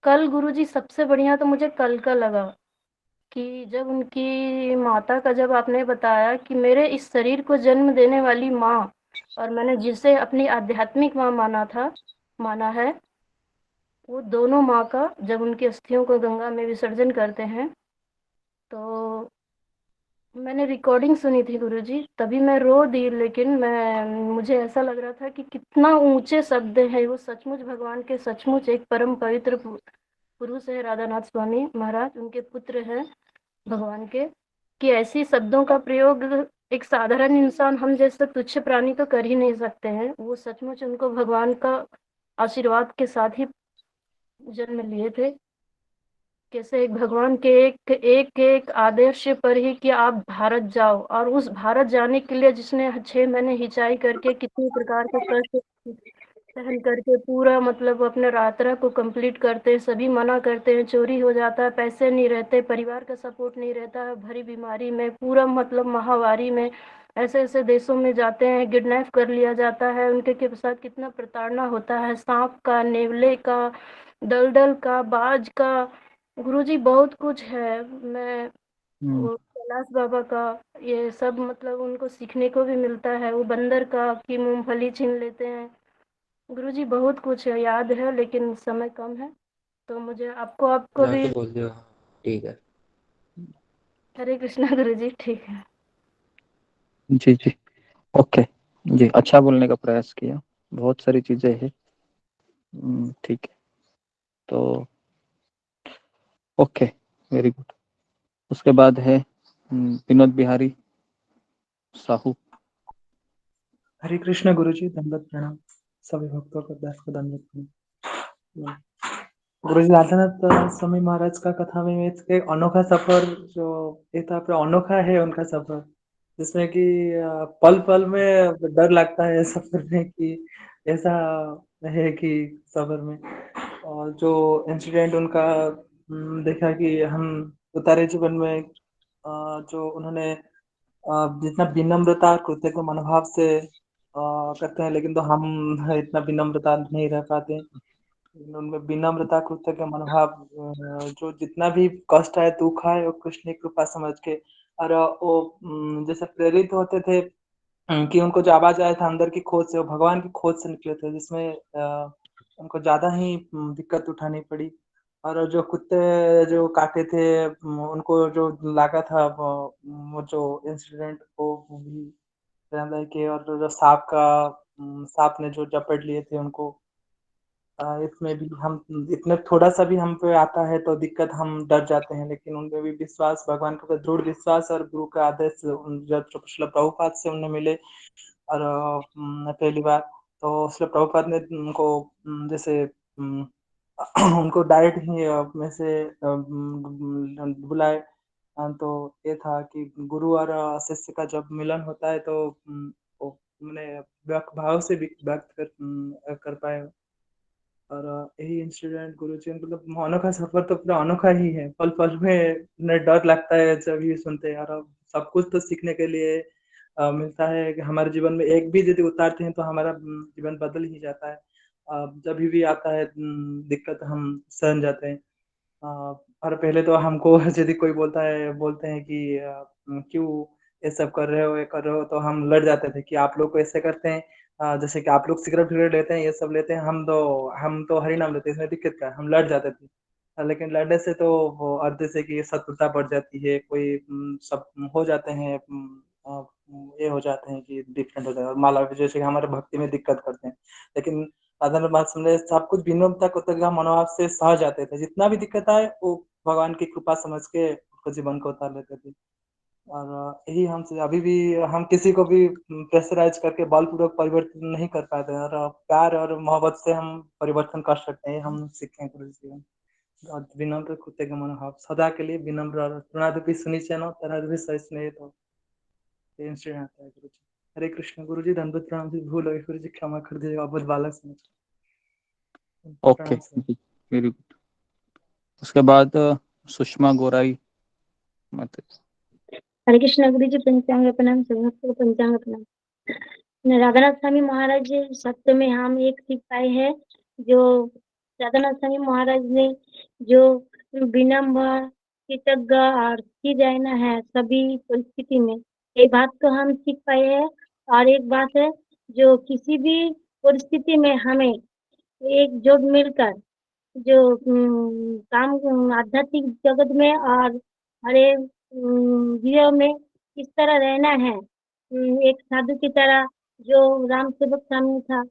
कल गुरुजी सबसे बढ़िया तो मुझे कल का लगा कि जब उनकी माता का जब आपने बताया कि मेरे इस शरीर को जन्म देने वाली माँ, और मैंने जिसे अपनी आध्यात्मिक माँ माना है, वो दोनों माँ का जब उनकी अस्थियों को गंगा में विसर्जन करते हैं तो मैंने रिकॉर्डिंग सुनी थी गुरुजी, तभी मैं रो दी, लेकिन मुझे ऐसा लग रहा था कि कितना ऊंचे शब्द है वो, सचमुच भगवान के, सचमुच एक परम पवित्र पुरुष है राधानाथ स्वामी महाराज, उनके पुत्र हैं भगवान के, कि ऐसी शब्दों का प्रयोग एक साधारण इंसान, हम जैसे तुच्छ प्राणी तो कर ही नहीं सकते हैं। वो सचमुच उनको भगवान का आशीर्वाद के साथ ही जन्म लिए थे। कैसे एक भगवान के एक आदेश पर ही कि आप भारत जाओ, और उस भारत जाने के लिए जिसने 6 महीने हिंचाई करके कितने प्रकार के कष्ट सहन करके पूरा मतलब अपने यात्रा को कंप्लीट करते हैं, सभी मना करते हैं, चोरी हो जाता है, पैसे नहीं रहते, परिवार का सपोर्ट नहीं रहता है, भरी बीमारी में, पूरा मतलब महामारी में ऐसे ऐसे देशों में जाते हैं, किडनैप कर लिया जाता है, उनके के साथ कितना प्रताड़ना होता है, सांप का, नेवले का, दलदल का, बाज का, गुरुजी बहुत कुछ है। मैं वो कैलाश बाबा का ये सब मतलब उनको सीखने को भी मिलता है, वो बंदर का कि मूंगफली छीन लेते हैं। गुरुजी बहुत कुछ है, याद है, लेकिन समय कम है, तो मुझे आपको भी। जाके बोल दियो। ठीक है। हरे कृष्णा गुरुजी। ठीक है जी जी, ओके जी, अच्छा बोलने का प्रयास किया, बहुत सारी चीजें हैं। ठीक है, तो ओके, वेरी गुड। उसके बाद है विनोद बिहारी साहू। हरे कृष्ण गुरुजी, दंडवत प्रणाम सभी भक्तों को, दास को दंडवत प्रणाम। गुरुजी राधानाथ स्वामी महाराज का कथा में एक अनोखा सफर, जो एक अनोखा है उनका सफर, जिसमें कि पल पल में डर लगता है सफर में कि ऐसा है कि सफर में, और जो इंसिडेंट उनका देखा कि हम उतारे जीवन में जो उन्होंने जितना विनम्रता कृतज्ञ मनोभाव से करते हैं, लेकिन तो हम इतना विनम्रता नहीं रह पाते। उनमें विनम्रता कृतज्ञ मनोभाव, जो जितना भी कष्ट आए दुख आए वो कृष्ण की कृपा समझ के, और वो जैसे प्रेरित होते थे कि उनको जो आवाज आया था अंदर की खोज से, वो भगवान की खोज से निकले थे, जिसमें उनको ज्यादा ही दिक्कत उठानी पड़ी। और जो कुत्ते जो काटे थे उनको जो लगा था वो जो इंसिडेंट वो भी प्रेरणादायक है। और जो सांप ने जो जपट लिए थे उनको, इसमें भी हम इतने थोड़ा सा भी हम पे आता है तो दिक्कत, हम डर जाते हैं, लेकिन उनमें भी विश्वास, भगवान के ऊपर दृढ़ विश्वास और गुरु का आदेश जब श्रील प्रभुपाद से उन्हें मिले, और पहली बार तो श्रील प्रभुपाद ने उनको जैसे उनको डायरेक्ट ही में से बुलाए। तो ये था कि गुरु और शिष्य का जब मिलन होता है तो वो मैंने भाव से व्यक्त कर पाए। और यही इंसिडेंट गुरुजी, मतलब अनोखा सफर तो पूरा अनोखा ही है, पल पल में न डर लगता है जब ये सुनते हैं, और सब कुछ तो सीखने के लिए मिलता है कि हमारे जीवन में एक भी यदि उतारते हैं तो हमारा जीवन बदल ही जाता है। जब भी आता है दिक्कत, हम सहन जाते हैं। और पहले तो हमको यदि कोई बोलते हैं कि क्यों ये सब कर रहे हो, ये कर रहे हो, तो हम लड़ जाते थे कि आप लोग को ऐसे करते हैं, जैसे कि आप लोग सिगरेट विगरेट लेते हैं, ये सब लेते हैं, हम तो हरि नाम लेते हैं, इसमें दिक्कत क्या है, हम लड़ जाते थे। लेकिन लड़ने से तो वो अर्ध से कि शत्रुता बढ़ जाती है, कोई सब हो जाते हैं, ये हो जाते हैं कि डिफरेंट हो जाता है, माला जैसे कि हमारे भक्ति में दिक्कत करते हैं। लेकिन साधारण बात समझे, सब कुछ विनम्रता कृतज्ञता मनोभाव से सह जाते थे, जितना भी दिक्कत आए वो भगवान की कृपा समझ के उसको जीवन को उतार लेते थे। और यही हमसे अभी भी, हम किसी को भी प्रेशराइज करके बलपूर्वक परिवर्तन नहीं कर पाते हैं, और प्यार और मोहब्बत से हम परिवर्तन कर सकते हैं, हम सीखे गुरु जी। और विनम्र कृतज्ञ मनोभाव सदा के लिए विनम्र, और तृणादपि सुनिचैन तनादपि सहिष्णु, तो ये इंसिडेंट आता है गुरु जी। हरे कृष्ण गुरु जी, दंडवत प्रणाम जी, भूल हो गई गुरु जी, क्षमा कर दीजिएगा, बहुत बालक समझ। ओके जी, वेरी गुड। उसके बाद सुषमा गोराई मत। हरे कृष्ण गुरु जी, पंचांग प्रणाम, सभी भक्तों को पंचांग प्रणाम। राधानाथ स्वामी महाराज सत्य में हम एक सीख पाए हैं, जो राधानाथ स्वामी महाराज ने जो विनम्र कृतज्ञ और की रहना है सभी परिस्थिति में, ये बात तो हम सीख पाए हैं। और एक बात है, जो किसी भी परिस्थिति में हमें एकजुट मिलकर जो काम आध्यात्मिक जगत में और हरे जीवन में किस तरह रहना है, एक साधु की तरह जो राम सेवक स्वामी था,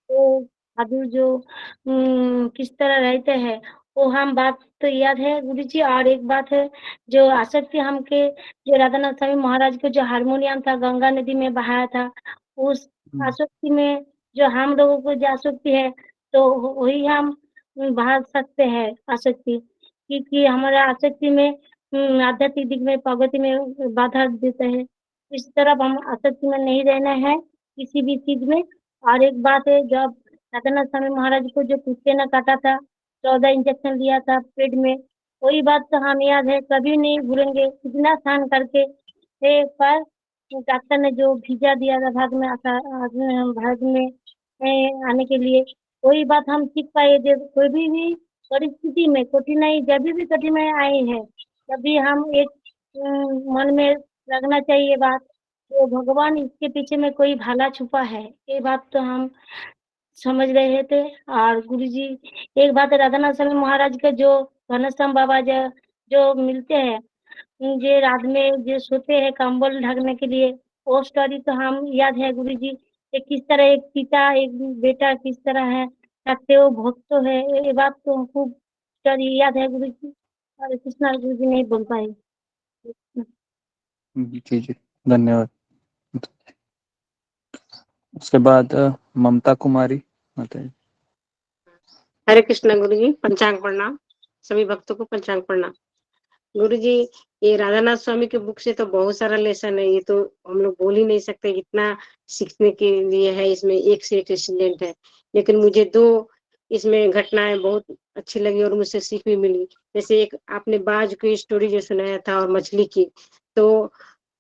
वो साधु जो किस तरह रहते हैं, वो हम बात तो याद है गुरु जी। और एक बात है जो आसक्ति हमके, जो राधानाथ स्वामी महाराज को जो हारमोनियम था गंगा नदी में बहाया था, उस आसक्ति में जो हम लोगों को जो आसक्ति है, तो वही हम बहा सकते हैं आसक्ति, क्योंकि हमारा आसक्ति में आध्यात्मिक दिग में प्रगति में बाधा देता है। इस तरफ हम आसक्ति में नहीं रहना है किसी भी चीज में। और एक बात है, जब राधानाथ स्वामी महाराज को जो कुत्ते ने काटा था, 14 इंजेक्शन लिया था पेट में, वही बात तो हम याद है, कभी नहीं भूलेंगे। इतना सहन करके पर डॉक्टर ने जो वीजा दिया था भारत में आने के लिए, वही बात हम सीख पाए। जब कोई भी परिस्थिति में कठिनाई, जब भी कठिनाई आई है, तभी हम एक मन में रखना चाहिए बात, तो भगवान इसके पीछे में कोई भाला छुपा है, ये बात तो हम समझ रहे थे। और गुरुजी एक बात, राधानाथ स्वामी महाराज का जो घनश्याम बाबा जो मिलते हैं, जो रात में जो सोते हैं कंबल ढकने के लिए, वो स्टोरी तो हम याद है गुरुजी, कि किस तरह एक पिता एक बेटा किस तरह है सकते हो भक्त है, ये बात तो खूब स्टोरी याद है गुरुजी। और कृष्णा गुरुजी नहीं बोल पाए। जी जी धन्यवाद। उसके बाद ममता कुमारी माता जी। हरे कृष्णा गुरु जी, पंचांग प्रणाम, सभी भक्तों को पंचांग प्रणाम। गुरु जी, ये राधानाथ स्वामी के बुक से तो बहुत सारा लेसन है, ये तो हम लोग बोल ही नहीं सकते, इतना सीखने के लिए है इसमें, एक से एक इंसिडेंट है। लेकिन मुझे 2 इसमें घटनाएं बहुत अच्छी लगी और मुझसे सीख भी मिली। जैसे एक आपने बाज की स्टोरी जो सुनाया था और मछली की, तो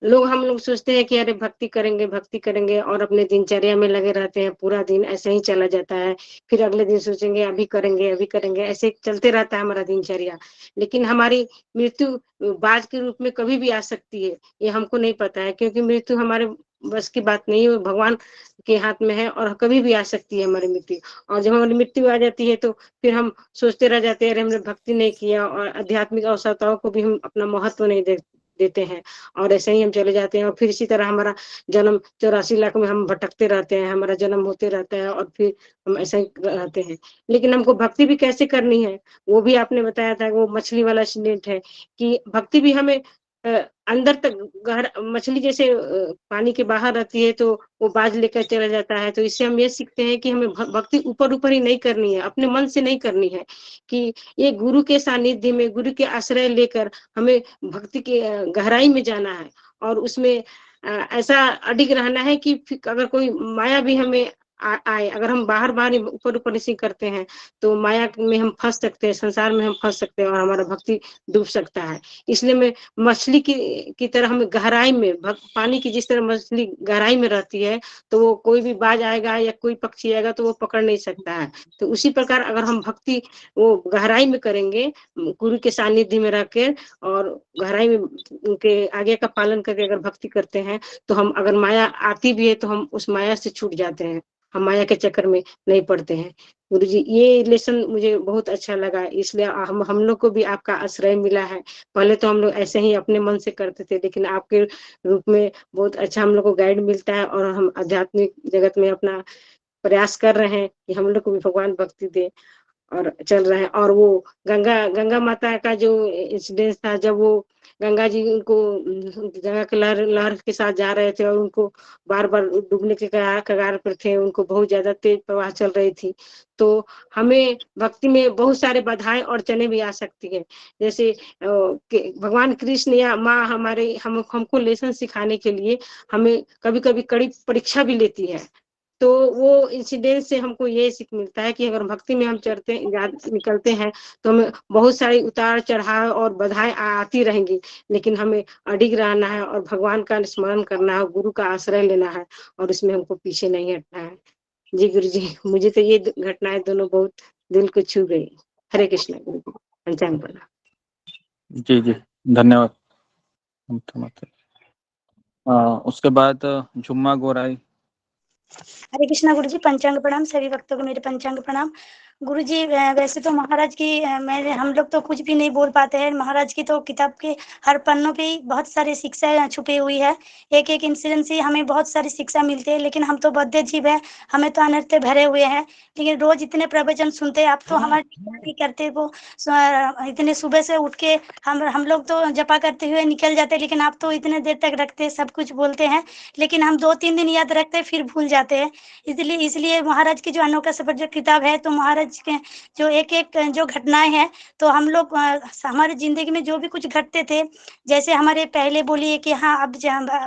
हम लोग सोचते हैं कि अरे भक्ति करेंगे और अपने दिनचर्या में लगे रहते हैं, पूरा दिन ऐसे ही चला जाता है। फिर अगले दिन सोचेंगे अभी करेंगे, ऐसे चलते रहता है हमारा दिनचर्या। लेकिन हमारी मृत्यु बाज के रूप में कभी भी आ सकती है, ये हमको नहीं पता है, क्योंकि मृत्यु हमारे बस की बात नहीं है, भगवान के हाथ में है और कभी भी आ सकती है हमारी मृत्यु। और जब हमारी मृत्यु आ जाती है तो फिर हम सोचते रह जाते हैं अरे हमने भक्ति नहीं किया, और आध्यात्मिक अवसरताओं को भी हम अपना महत्व नहीं देते हैं, और ऐसे ही हम चले जाते हैं। और फिर इसी तरह हमारा जन्म 84 लाख में हम भटकते रहते हैं, हमारा जन्म होते रहता है और फिर हम ऐसे ही रहते हैं। लेकिन हमको भक्ति भी कैसे करनी है, वो भी आपने बताया था, वो मछली वाला इंसिडेंट है कि भक्ति भी हमें अंदर तक मछली जैसे पानी के बाहर रहती है तो वो बाज लेकर चला जाता है। तो इससे हम ये सीखते हैं कि हमें भक्ति ऊपर ऊपर ही नहीं करनी है, अपने मन से नहीं करनी है, कि ये गुरु के सानिध्य में, गुरु के आश्रय लेकर हमें भक्ति के गहराई में जाना है। और उसमें ऐसा अडिग रहना है कि अगर कोई माया भी हमें आए, अगर हम बाहर ऊपर ऊपर इसी करते हैं तो माया में हम फंस सकते हैं, संसार में हम फंस सकते हैं और हमारा भक्ति डूब सकता है। इसलिए मैं मछली की तरह हमें गहराई में, पानी की जिस तरह मछली गहराई में रहती है, तो वो कोई भी बाज आएगा या कोई पक्षी आएगा तो वो पकड़ नहीं सकता है। तो उसी प्रकार अगर हम भक्ति वो गहराई में करेंगे, गुरु के सानिध्य में रहकर और गहराई में उनके आगे का पालन करके अगर भक्ति करते हैं, तो हम अगर माया आती भी है तो हम उस माया से छूट जाते हैं, हम माया के चक्कर में नहीं पड़ते हैं। गुरुजी, ये लेसन मुझे बहुत अच्छा लगा, इसलिए हम लोग को भी आपका आश्रय मिला है। पहले तो हम लोग ऐसे ही अपने मन से करते थे, लेकिन आपके रूप में बहुत अच्छा हम लोग को गाइड मिलता है और हम आध्यात्मिक जगत में अपना प्रयास कर रहे हैं कि हम लोग को भी भगवान भक्ति दे और चल रहे हैं। और वो गंगा माता का जो इंसिडेंट था, जब वो गंगा जी उनको गंगा के लहर के साथ जा रहे थे और उनको बार बार डूबने के कगार पर थे, उनको बहुत ज्यादा तेज प्रवाह चल रही थी। तो हमें भक्ति में बहुत सारे बाधाएं और चने भी आ सकती है, जैसे भगवान कृष्ण या माँ हमारे हमको लेसन सिखाने के लिए हमें कभी कभी कड़ी परीक्षा भी लेती है। तो वो इंसिडेंट से हमको ये सीख मिलता है कि अगर भक्ति में हम निकलते हैं तो हमें बहुत सारे उतार चढ़ाव और बाधाएं आती रहेंगी, लेकिन हमें अडिग रहना है और भगवान का स्मरण करना है, गुरु का आश्रय लेना है और इसमें हमको पीछे नहीं हटना है। जी गुरु जी, मुझे तो ये घटनाएं दोनों बहुत दिल को छू गई। हरे कृष्ण गुरु जी, पंचांग प्रणाम। जी जी धन्यवाद। उसके बाद जुम्मा गोराई। हरे कृष्णा गुरु जी, पंचांग प्रणाम, सभी भक्तों को मेरे पंचांग प्रणाम। गुरुजी वैसे तो महाराज की मैं हम लोग तो कुछ भी नहीं बोल पाते हैं। महाराज की तो किताब के हर पन्नों पे ही बहुत सारी शिक्षा छुपी हुई है। एक-एक इंसिडेंट से हमें बहुत सारी शिक्षा मिलती है, लेकिन हम तो बद्ध जीव हैं, हमें तो अनर्थ भरे हुए हैं। लेकिन रोज़ इतने प्रवचन सुनते हैं, आप तो हमारे नहीं करते वो इतने सुबह से उठ के हम लोग तो जपा करते हुए निकल जाते हैं, लेकिन आप तो इतने देर तक रखते हैं, सब कुछ बोलते हैं, लेकिन हम 2-3 दिन याद रखते हैं, फिर भूल जाते हैं। इसलिए महाराज की जो अनोखा सफर जो किताब है, तो महाराज के जो एक-एक जो घटनाएँ हैं, तो हम लोग हमारी ज़िंदगी में जो भी कुछ घटते थे, जैसे हमारे पहले बोलिए कि हाँ, अब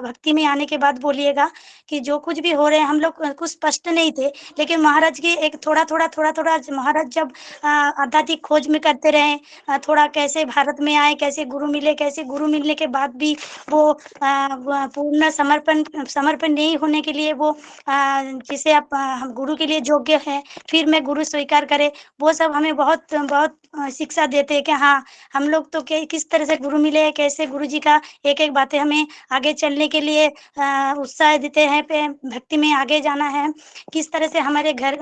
भक्ति में आने के बाद बोलिएगा कि जो कुछ भी हो रहे हैं, हम लोग कुछ स्पष्ट नहीं थे, लेकिन महाराज की एक थोड़ा-थोड़ा महाराज जब आध्यात्मिक खोज में करते रहे, थोड़ा कैसे भारत में आए, कैसे गुरु मिले, कैसे गुरु मिलने के बाद भी वो पूर्ण समर्पण नहीं होने के लिए वो जिसे आप हम गुरु के लिए योग्य हैं, फिर मैं गुरु स्वीकार करें, वो सब हमें बहुत बहुत शिक्षा देते हैं कि हाँ, हम लोग तो किस तरह से गुरु मिले, कैसे गुरु जी का एक-एक बातें हमें आगे चलने के लिए उत्साह देते हैं, भक्ति में आगे जाना है, किस तरह से हमारे घर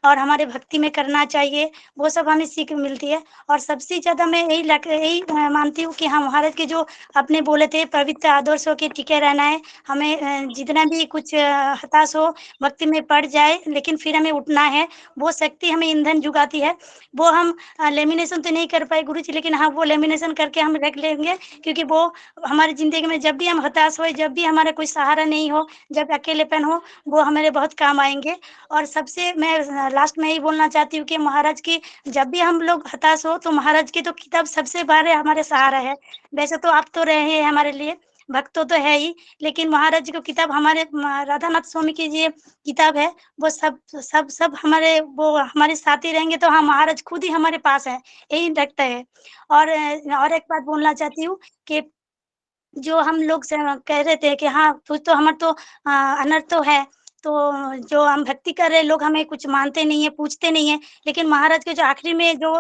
और हमारे भक्ति में करना चाहिए, वो सब हमें सीख मिलती है। और सबसे ज़्यादा मैं यही मानती हूँ कि हाँ, महाराज के जो आपने बोले थे पवित्र आदर्शों के टिके रहना है, हमें जितना भी कुछ हताश हो, भक्ति में पड़ जाए, लेकिन फिर हमें उठना है, वो शक्ति हमें ईंधन जुगाती है। वो हम लेमिनेशन तो नहीं कर पाए गुरुजी, लेकिन हाँ, वो लेमिनेशन करके हम रख लेंगे, क्योंकि वो हमारी ज़िंदगी में जब भी हम हताश होए, जब भी हमारा कोई सहारा नहीं हो, जब अकेलेपन हो, वो हमारे बहुत काम आएँगे। और सबसे मैं लास्ट में यही बोलना चाहती हूँ कि महाराज की जब भी हम लोग हताश हो, तो महाराज की तो किताब सबसे बड़े हमारे सहारा है। वैसे तो आप तो रहे हैं हमारे लिए, भक्तों तो है ही, लेकिन महाराज जी की किताब हमारे राधानाथ स्वामी की ये किताब है, वो सब हमारे साथी रहेंगे, तो हाँ, महाराज खुद ही हमारे पास है, यही लगता है। और एक बात बोलना चाहती हूँ कि जो हम लोग कह रहे थे कि हाँ, कुछ तो हमारा तो अनर्थ तो है, तो जो हम भक्ति कर रहे हैं, लोग हमें कुछ मानते नहीं है, पूछते नहीं है, लेकिन महाराज के जो आखिरी में जो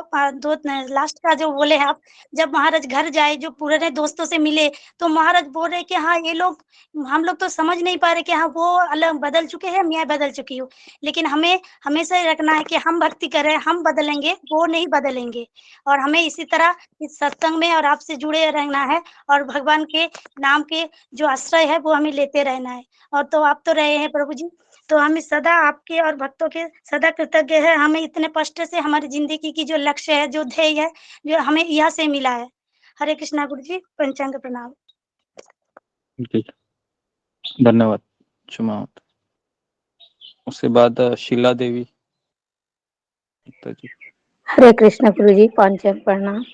लास्ट का जो बोले हैं आप, जब महाराज घर जाए, जो पुराने दोस्तों से मिले, तो महाराज बोल रहे कि हाँ, ये लोग हम लोग तो समझ नहीं पा रहे कि हाँ, वो अलग बदल चुके हैं, मैं बदल चुकी हूँ। लेकिन हमें हमेशा ये रखना है कि हम भक्ति कर रहे हैं, हम बदलेंगे, वो नहीं बदलेंगे। और हमें इसी तरह इस सत्संग में और आपसे जुड़े रहना है, और भगवान के नाम के जो आश्रय है, वो हमें लेते रहना है। और तो आप तो रहे हैं प्रभु जी, तो हमें सदा आपके और भक्तों के सदा कृतज्ञ है। हमें इतने कष्ट से हमारी ज़िंदगी की जो लक्ष्य है, जो ध्येय है, जो हमें यहाँ से मिला है। हरे कृष्णा गुरु जी, पंचांग प्रणाम। जी, धन्यवाद क्षमावत। उसके बाद शीला देवी जी। हरे कृष्ण गुरु जी, पंचांग प्रणाम।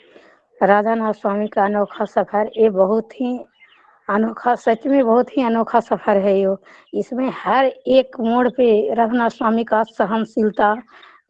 राधानाथ स्वामी का अनोखा सफर, ये बहुत ही अनोखा, सच में बहुत ही अनोखा सफर है ये। इसमें हर एक मोड़ पे राधानाथ स्वामी का सहनशीलता,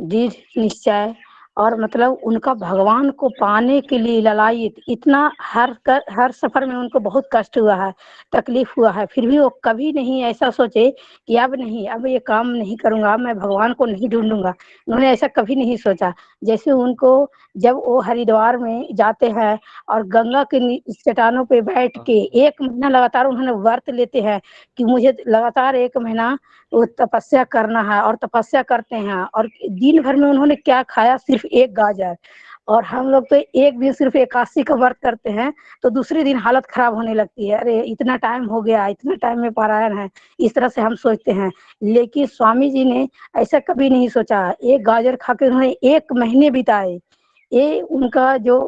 दृढ़ निश्चय, और मतलब उनका भगवान को पाने के लिए ललायत, इतना हर सफर में उनको बहुत कष्ट हुआ है, तकलीफ हुआ है, फिर भी वो कभी नहीं ऐसा सोचे कि अब नहीं, अब ये काम नहीं करूँगा, मैं भगवान को नहीं ढूंढूंगा। उन्होंने ऐसा कभी नहीं सोचा। जैसे उनको जब वो हरिद्वार में जाते हैं और गंगा के चट्टानों पे बैठ के 1 महीना लगातार उन्होंने व्रत लेते हैं कि मुझे लगातार 1 महीना वो तपस्या करना है, और तपस्या करते हैं, और दिन भर में उन्होंने क्या खाया, सिर्फ 1 गाजर। और हम लोग तो एक दिन सिर्फ एकादशी का व्रत करते हैं, तो दूसरे दिन हालत खराब होने लगती है, अरे इतना टाइम हो गया, इतना टाइम में पारायण है, इस तरह से हम सोचते हैं। लेकिन स्वामी जी ने ऐसा कभी नहीं सोचा। 1 गाजर खा के उन्होंने 1 महीने बिताए। ये उनका जो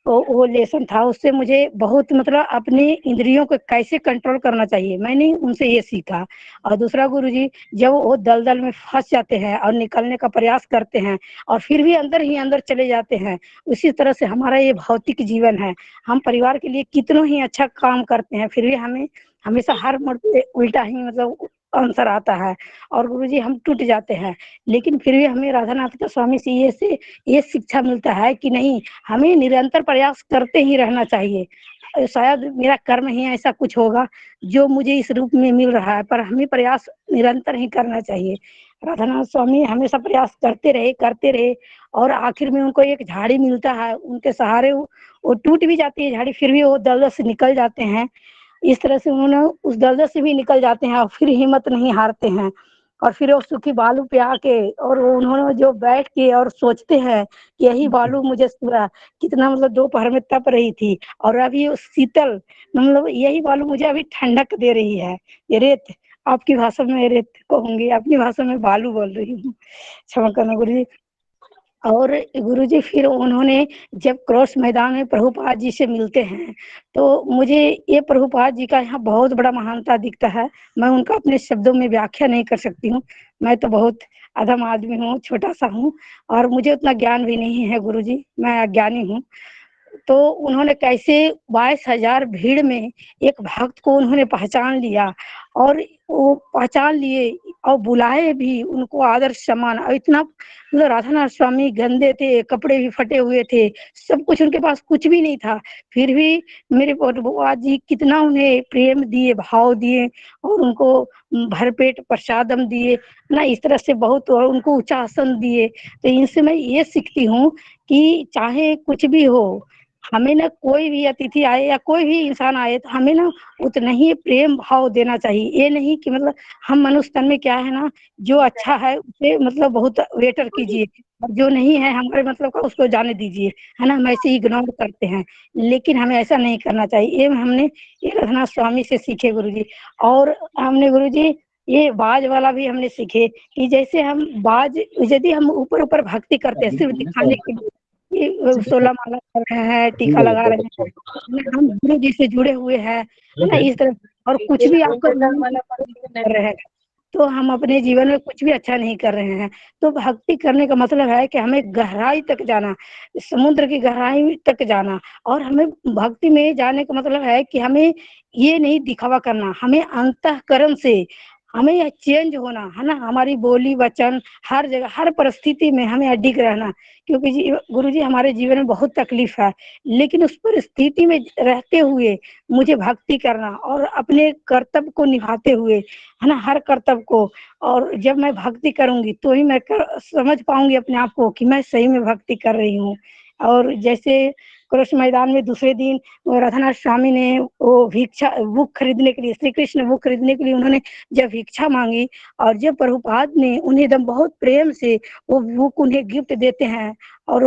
वो लेसन था, उससे मुझे बहुत मतलब अपने इंद्रियों को कैसे कंट्रोल करना चाहिए, मैंने उनसे ये सीखा। और दूसरा गुरुजी, जब वो दलदल में फंस जाते हैं और निकलने का प्रयास करते हैं, और फिर भी अंदर ही अंदर चले जाते हैं, उसी तरह से हमारा ये भौतिक जीवन है। हम परिवार के लिए कितनों ही अच्छा काम करते हैं, फिर भी हमें हमेशा हर मोड़ पे उल्टा ही मतलब आंसर आता है, और गुरुजी हम टूट जाते हैं। लेकिन फिर भी हमें राधानाथ का स्वामी से ये शिक्षा मिलता है कि नहीं, हमें निरंतर प्रयास करते ही रहना चाहिए। शायद मेरा कर्म ही ऐसा कुछ होगा जो मुझे इस रूप में मिल रहा है, पर हमें प्रयास निरंतर ही करना चाहिए। राधानाथ स्वामी हमेशा प्रयास करते रहे, और आखिर में उनको एक झाड़ी मिलता है, उनके सहारे वो टूट भी जाती है झाड़ी, फिर भी वो दलदल से निकल जाते हैं। इस तरह से उन्होंने उस दलदल से भी निकल जाते हैं, और फिर हिम्मत नहीं हारते हैं। और फिर वो सूखी बालू पे आके और उन्होंने जो बैठ के और सोचते हैं कि यही बालू मुझे पूरा कितना मतलब दोपहर में तप रही थी और अभी वो शीतल मतलब यही बालू मुझे अभी ठंडक दे रही है। ये रेत आपकी भाषा में रेत कहूंगी, अपनी भाषा में बालू बोल रही हूँ, क्षमा करना गुरुजी। और गुरुजी फिर उन्होंने जब क्रॉस मैदान में प्रभुपाद जी से मिलते हैं तो मुझे ये प्रभुपाद जी का यहाँ बहुत बड़ा महानता दिखता है। मैं उनका अपने शब्दों में व्याख्या नहीं कर सकती हूँ, मैं तो बहुत अधम आदमी हूँ, छोटा सा हूँ और मुझे उतना ज्ञान भी नहीं है गुरुजी, मैं अज्ञानी हूँ। तो उन्होंने कैसे 22,000 भीड़ में एक भक्त को उन्होंने पहचान लिया और वो पहचान लिए और बुलाए भी उनको आदर सम्मान। और इतना मतलब राधानाथ स्वामी गंदे थे, कपड़े भी फटे हुए थे, सब कुछ उनके पास कुछ भी नहीं था, फिर भी मेरे प्रभुपाद जी कितना उन्हें प्रेम दिए, भाव दिए और उनको भरपेट प्रसादम दिए ना, इस तरह से बहुत और उनको ऊंचा आसन दिए। तो इनसे मैं ये सीखती हूँ कि चाहे कुछ भी हो, हमें ना कोई भी अतिथि आए या कोई भी इंसान आए तो हमें ना उतना ही प्रेम भाव देना चाहिए। ये नहीं कि मतलब हम मनुष्य तन में क्या है ना, जो अच्छा है उसे मतलब बहुत वेटर कीजिए और जो नहीं है हमारे मतलब का उसको जाने दीजिए, है ना, हम ऐसे ही इग्नोर करते हैं, लेकिन हमें ऐसा नहीं करना चाहिए। ये हमने ये रघुनाथ स्वामी से सीखे गुरुजी। और हमने गुरुजी ये बाज वाला भी हमने सीखे कि जैसे हम बाज यदि हम ऊपर ऊपर भक्ति करते हैं सिर्फ दिखाने के लिए, ये 16 माला कर रहे हैं, टीका लगा रहे हैं, हम गुरु जी से जुड़े हुए हैं, है ना, इस तरह और कुछ भी आप कर रहे हैं तो हम अपने जीवन में कुछ भी अच्छा नहीं कर रहे हैं। तो भक्ति करने का मतलब है कि हमें गहराई तक जाना, समुद्र की गहराई तक जाना। और हमें भक्ति में जाने का मतलब है कि हमें ये नहीं दिखावा करना, हमें अंतःकरण से हमें चेंज होना, है ना, हमारी बोली वचन हर जगह हर परिस्थिति में हमें अडिग रहना। क्योंकि गुरुजी हमारे जीवन में बहुत तकलीफ है, लेकिन उस परिस्थिति में रहते हुए मुझे भक्ति करना और अपने कर्तव्य को निभाते हुए, है ना, हर कर्तव्य को। और जब मैं भक्ति करूंगी तो ही मैं समझ पाऊंगी अपने आप को कि मैं सही में भक्ति कर रही हूँ। और जैसे कृष्ण मैदान में दूसरे दिन राधानाथ स्वामी ने वो भिक्षा बुक खरीदने के लिए, श्री कृष्ण बुक खरीदने के लिए उन्होंने जब भिक्षा मांगी और जब प्रभुपाद ने उन्हें एकदम बहुत प्रेम से वो बुक उन्हें गिफ्ट देते हैं और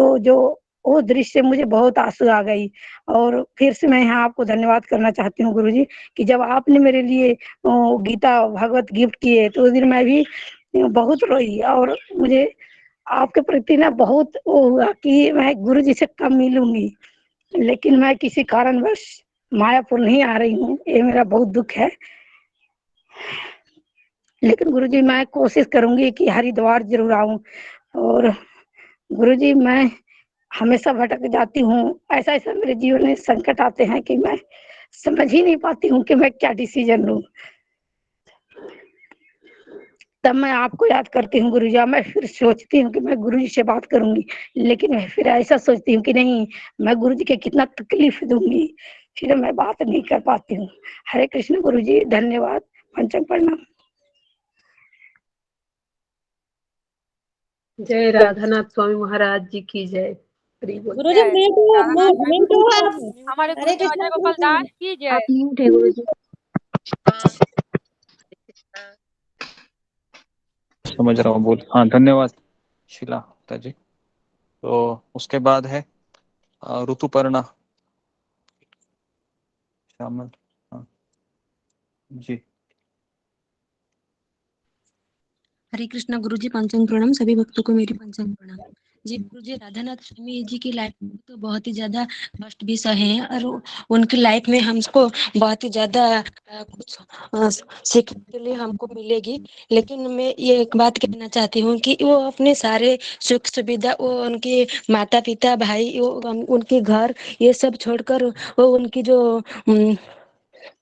वो दृश्य मुझे बहुत आंसू आ गई। और फिर से मैं यहाँ आपको धन्यवाद करना चाहती हूँ गुरुजी कि जब आपने मेरे लिए गीता भगवत गिफ्ट किए तो उस दिन मैं भी बहुत रोई और मुझे आपके प्रति ना बहुत वो हुआ कि मैं गुरुजी से कब मिलूंगी, लेकिन मैं किसी कारणवश मायापुर नहीं आ रही हूँ, ये मेरा बहुत दुख है। लेकिन गुरुजी मैं कोशिश करूंगी कि हरिद्वार जरूर आऊं। और गुरुजी मैं हमेशा भटक जाती हूँ, ऐसा ऐसा मेरे जीवन में संकट आते हैं कि मैं समझ ही नहीं पाती हूँ कि मैं क्या डिसीजन लूं। तब मैं आपको याद करती हूँ गुरुजी, मैं फिर सोचती हूँ कि मैं गुरुजी से बात करूंगी, लेकिन मैं फिर ऐसा सोचती हूँ कि नहीं, मैं गुरुजी के कितना तकलीफ दूंगी, फिर मैं बात नहीं कर पाती हूँ। हरे कृष्ण गुरुजी, धन्यवाद, पंचम प्रणाम। जय राधानाथ स्वामी महाराज जी की जय। गुरुजी हमारे गुरुजी अजय गोपाल दास की जय। आप म्यूट है गुरुजी। समझ रहा हूँ, बोल। हाँ, धन्यवाद शीला माता जी। तो उसके बाद है ऋतुपर्णा श्यामल। हाँ जी। हरे कृष्णा गुरुजी, पंचांग प्रणाम। सभी भक्तों को मेरी पंचांग प्रणाम। जी गुरुजी, राधानाथ स्वामी जी की लाइफ में तो बहुत ही ज्यादा कष्ट भी सहे हैं और उनकी लाइफ में हमको बहुत ही ज्यादा कुछ सीखने के लिए हमको मिलेगी। लेकिन मैं ये एक बात कहना चाहती हूँ कि वो अपने सारे सुख सुविधा, वो उनके माता पिता भाई, वो उनके घर, ये सब छोड़कर वो उनकी जो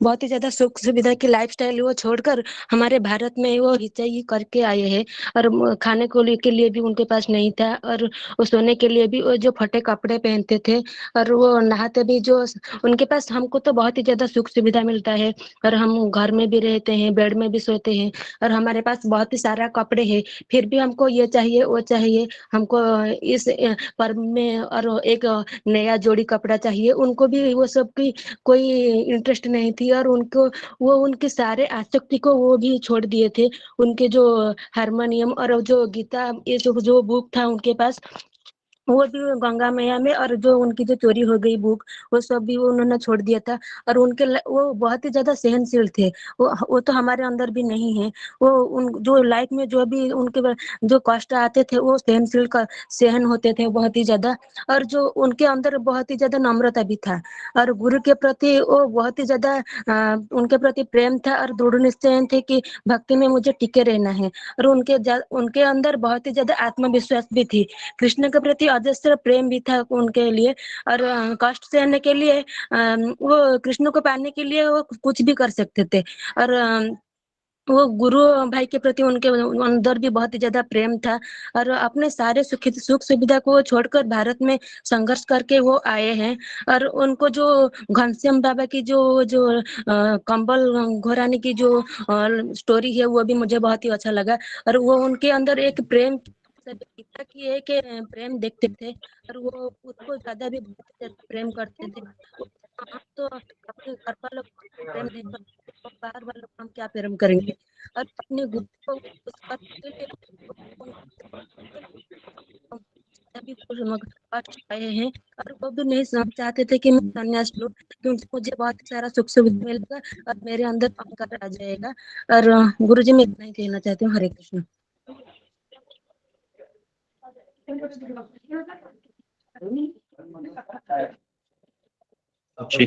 बहुत ही ज्यादा सुख सुविधा की लाइफस्टाइल वो छोड़कर हमारे भारत में वो हिचकी करके आए हैं। और खाने को के लिए भी उनके पास नहीं था और वो सोने के लिए भी वो जो फटे कपड़े पहनते थे और वो नहाते भी जो उनके पास, हमको तो बहुत ही ज्यादा सुख सुविधा मिलता है और हम घर में भी रहते हैं, बेड में भी सोते हैं और हमारे पास बहुत ही सारा कपड़े हैं, फिर भी हमको ये चाहिए वो चाहिए, हमको इस पर्व में और एक नया जोड़ी कपड़ा चाहिए। उनको भी वो सब की कोई इंटरेस्ट नहीं थी और उनको वो उनके सारे आसक्ति को वो भी छोड़ दिए थे। उनके जो हारमोनियम और जो गीता ये जो बुक था उनके पास वो भी गंगा मैया में, और जो उनकी जो चोरी हो गई बुक वो सब भी वो उन्होंने छोड़ दिया था। और वो बहुत ही ज्यादा सहनशील थे। वो तो हमारे अंदर भी नहीं है। वो उन जो लाइफ में जो भी उनके जो कष्ट आते थे वो सहनशील का सहन होते थे बहुत ही ज्यादा। और जो उनके अंदर बहुत ही ज्यादा नम्रता भी था और गुरु के प्रति वो बहुत ही ज्यादा उनके प्रति प्रेम था और दृढ़ निश्चय थे कि भक्ति में मुझे टिके रहना है। और उनके अंदर बहुत ही ज्यादा आत्मविश्वास भी थी। कृष्ण के प्रति अजस्र प्रेम भी था उनके लिए। और कष्ट सहने के लिए वो कृष्ण को पाने के लिए वो कुछ भी कर सकते थे। और वो गुरु भाई के प्रति उनके अंदर भी बहुत ही ज्यादा प्रेम था। और अपने सारे सुख सुविधा को छोड़कर भारत में संघर्ष करके वो आए हैं। और उनको जो घनश्याम बाबा की जो जो कंबल घोराने की जो स्टोरी है वो भी मुझे बहुत ही अच्छा लगा। और वो उनके अंदर एक प्रेम पिता की एक प्रेम देखते थे और वो उसको ज्यादा भी बहुत ज्यादा प्रेम करते थे। हम तो अपने घर वालों को प्रेम नहीं करते तो बाहर वालों को हम क्या प्रेम करेंगे। और अपने गुरु को उस बात के लिए सभी कुछ कष्ट पाए हैं और वो भी नहीं समझ चाहते थे कि मैं संन्यास लूं क्योंकि मुझे बहुत सारा सुख सुविधा मिलेगा और मेरे अंदर अहंकार आ जाएगा। और गुरु जी मैं इतना ही कहना चाहती हूँ। हरे कृष्ण। जी,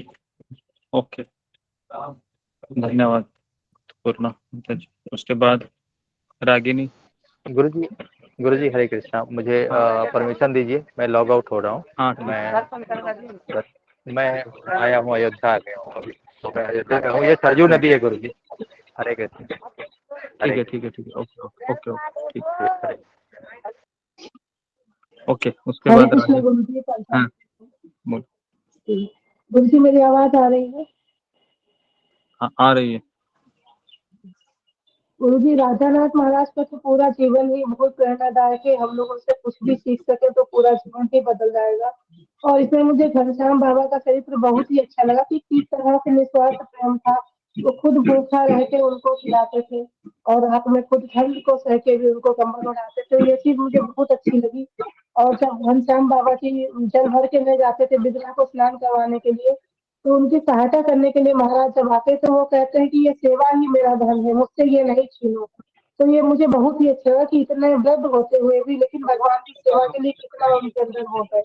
ओके, धन्यवाद पूर्णा। उसके बाद रागिनी। गुरुजी हरे कृष्णा। मुझे परमिशन दीजिए, मैं लॉग आउट हो रहा हूँ। हाँ, मैं आया हूँ, अयोध्या आ गया हूँ अभी, तो मैं अयोध्या में हूँ। ये सरजू नदी है गुरुजी। हरे कृष्ण। ठीक है, ओके, ठीक है, ओके। उसके हरे बाद कृष्ण गुरु जी। हाँ, बोल। गुरु जी मेरी आवाज आ रही है? हाँ, आ रही है। गुरु जी राधानाथ महाराज का तो पूरा जीवन ही बहुत प्रेरणादायक है। हम लोग उनसे कुछ भी सीख सके तो पूरा जीवन ही बदल जाएगा। और इसमें मुझे घनश्याम बाबा का चरित्र बहुत ही अच्छा लगा कि किस तरह से निस्वार्थ प्रेम था। वो खुद भूखा रह के उनको खिलाते थे और रात में खुद ठंड को सह के भी उनको कंबल ओढ़ाते थे। ये चीज मुझे बहुत अच्छी लगी। और जब घनश्याम बाबा की जल भर के ले जाते थे बिदला को स्नान करवाने के लिए, तो उनकी सहायता करने के लिए महाराज जब आते तो वो कहते हैं कि ये सेवा ही मेरा धर्म है, मुझसे ये नहीं छीनो। तो ये मुझे बहुत ही अच्छा लगा कि इतने वृद्ध होते हुए भी लेकिन भगवान की सेवा के लिए कितना उनके अंदर वो है।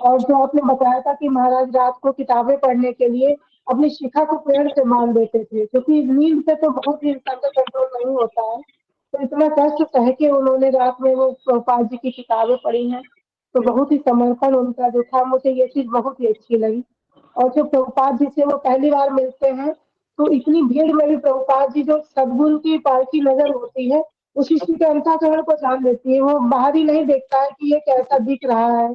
और जो आपने बताया था कि महाराज रात को किताबें पढ़ने के लिए अपनी शिखा को पेड़ से बांध देते थे, क्योंकि नींद से तो बहुत ही इंसान का कंट्रोल नहीं होता है। तो इतना कष्ट सह के उन्होंने रात में वो प्रभुपाद जी की किताबें पढ़ी हैं। तो बहुत ही समर्पण उनका जो था, मुझे ये चीज बहुत ही अच्छी लगी। और जब प्रभुपाद जी से वो पहली बार मिलते हैं तो इतनी भीड़ में भी प्रभुपाद जी जो सदगुरु की पालकी नजर होती है वो शिष्य के अंतःकरण को जान लेती है। वो बाहर ही नहीं देखता है कि ये कैसा दिख रहा है।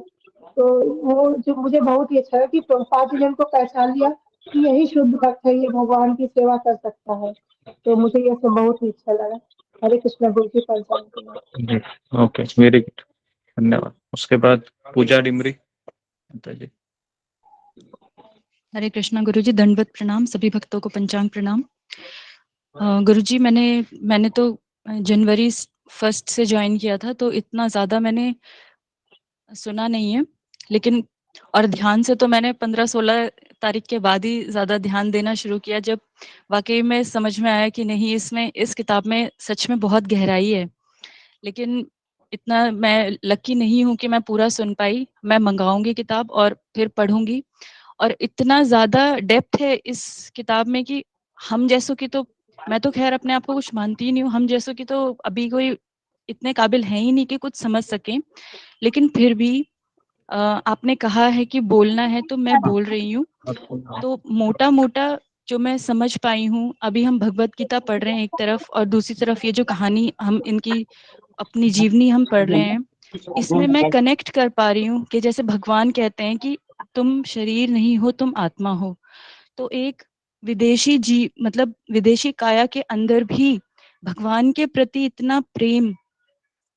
तो वो जो मुझे बहुत ही अच्छा है कि प्रभुपाद जी ने उनको पहचान लिया कि यही शुद्ध भक्त है, ये भगवान की सेवा कर सकता है। तो मुझे ये सब बहुत ही अच्छा लगा। हरे कृष्ण गुरु जी पंचांग। ओके, वेरी गुड, धन्यवाद। उसके बाद पूजा डिमरी जी। हरे कृष्णा गुरुजी, दंडवत प्रणाम। सभी भक्तों को पंचांग प्रणाम। गुरुजी मैंने तो जनवरी 1 से ज्वाइन किया था, तो इतना ज़्यादा मैंने सुना नहीं है, लेकिन और ध्यान से तो मैंने 15-16 तारीख के बाद ही ज़्यादा ध्यान देना शुरू किया, जब वाकई में समझ में आया कि नहीं, इस किताब में सच में बहुत गहराई है। लेकिन इतना मैं लकी नहीं हूँ कि मैं पूरा सुन पाई। मैं मंगाऊंगी किताब और फिर पढ़ूंगी। और इतना ज़्यादा डेप्थ है इस किताब में कि हम जैसों की तो, मैं तो खैर अपने आप को कुछ मानती ही नहीं हूँ, हम जैसों की तो अभी कोई इतने काबिल है ही नहीं कि कुछ समझ सकें। लेकिन फिर भी आपने कहा है कि बोलना है तो मैं बोल रही हूँ। तो मोटा मोटा जो मैं समझ पाई हूँ, अभी हम भगवत गीता पढ़ रहे हैं एक तरफ, और दूसरी तरफ ये जो कहानी हम इनकी अपनी जीवनी हम पढ़ रहे हैं, इसमें मैं कनेक्ट कर पा रही हूँ कि जैसे भगवान कहते हैं कि तुम शरीर नहीं हो, तुम आत्मा हो। तो एक विदेशी काया के अंदर भी भगवान के प्रति इतना प्रेम,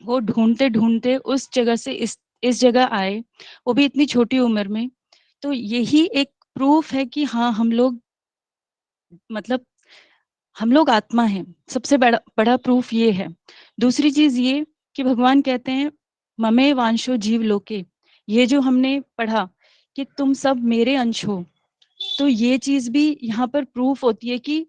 वो ढूंढते ढूंढते उस जगह से इस जगह आए, वो भी इतनी छोटी उम्र में। तो यही एक प्रूफ है कि हाँ, हम लोग मतलब हम लोग आत्मा हैं, सबसे बड़ा बड़ा प्रूफ ये है। दूसरी चीज ये कि भगवान कहते हैं ममे वांशो जीव लोके, ये जो हमने पढ़ा कि तुम सब मेरे अंश हो, तो ये चीज भी यहाँ पर प्रूफ होती है कि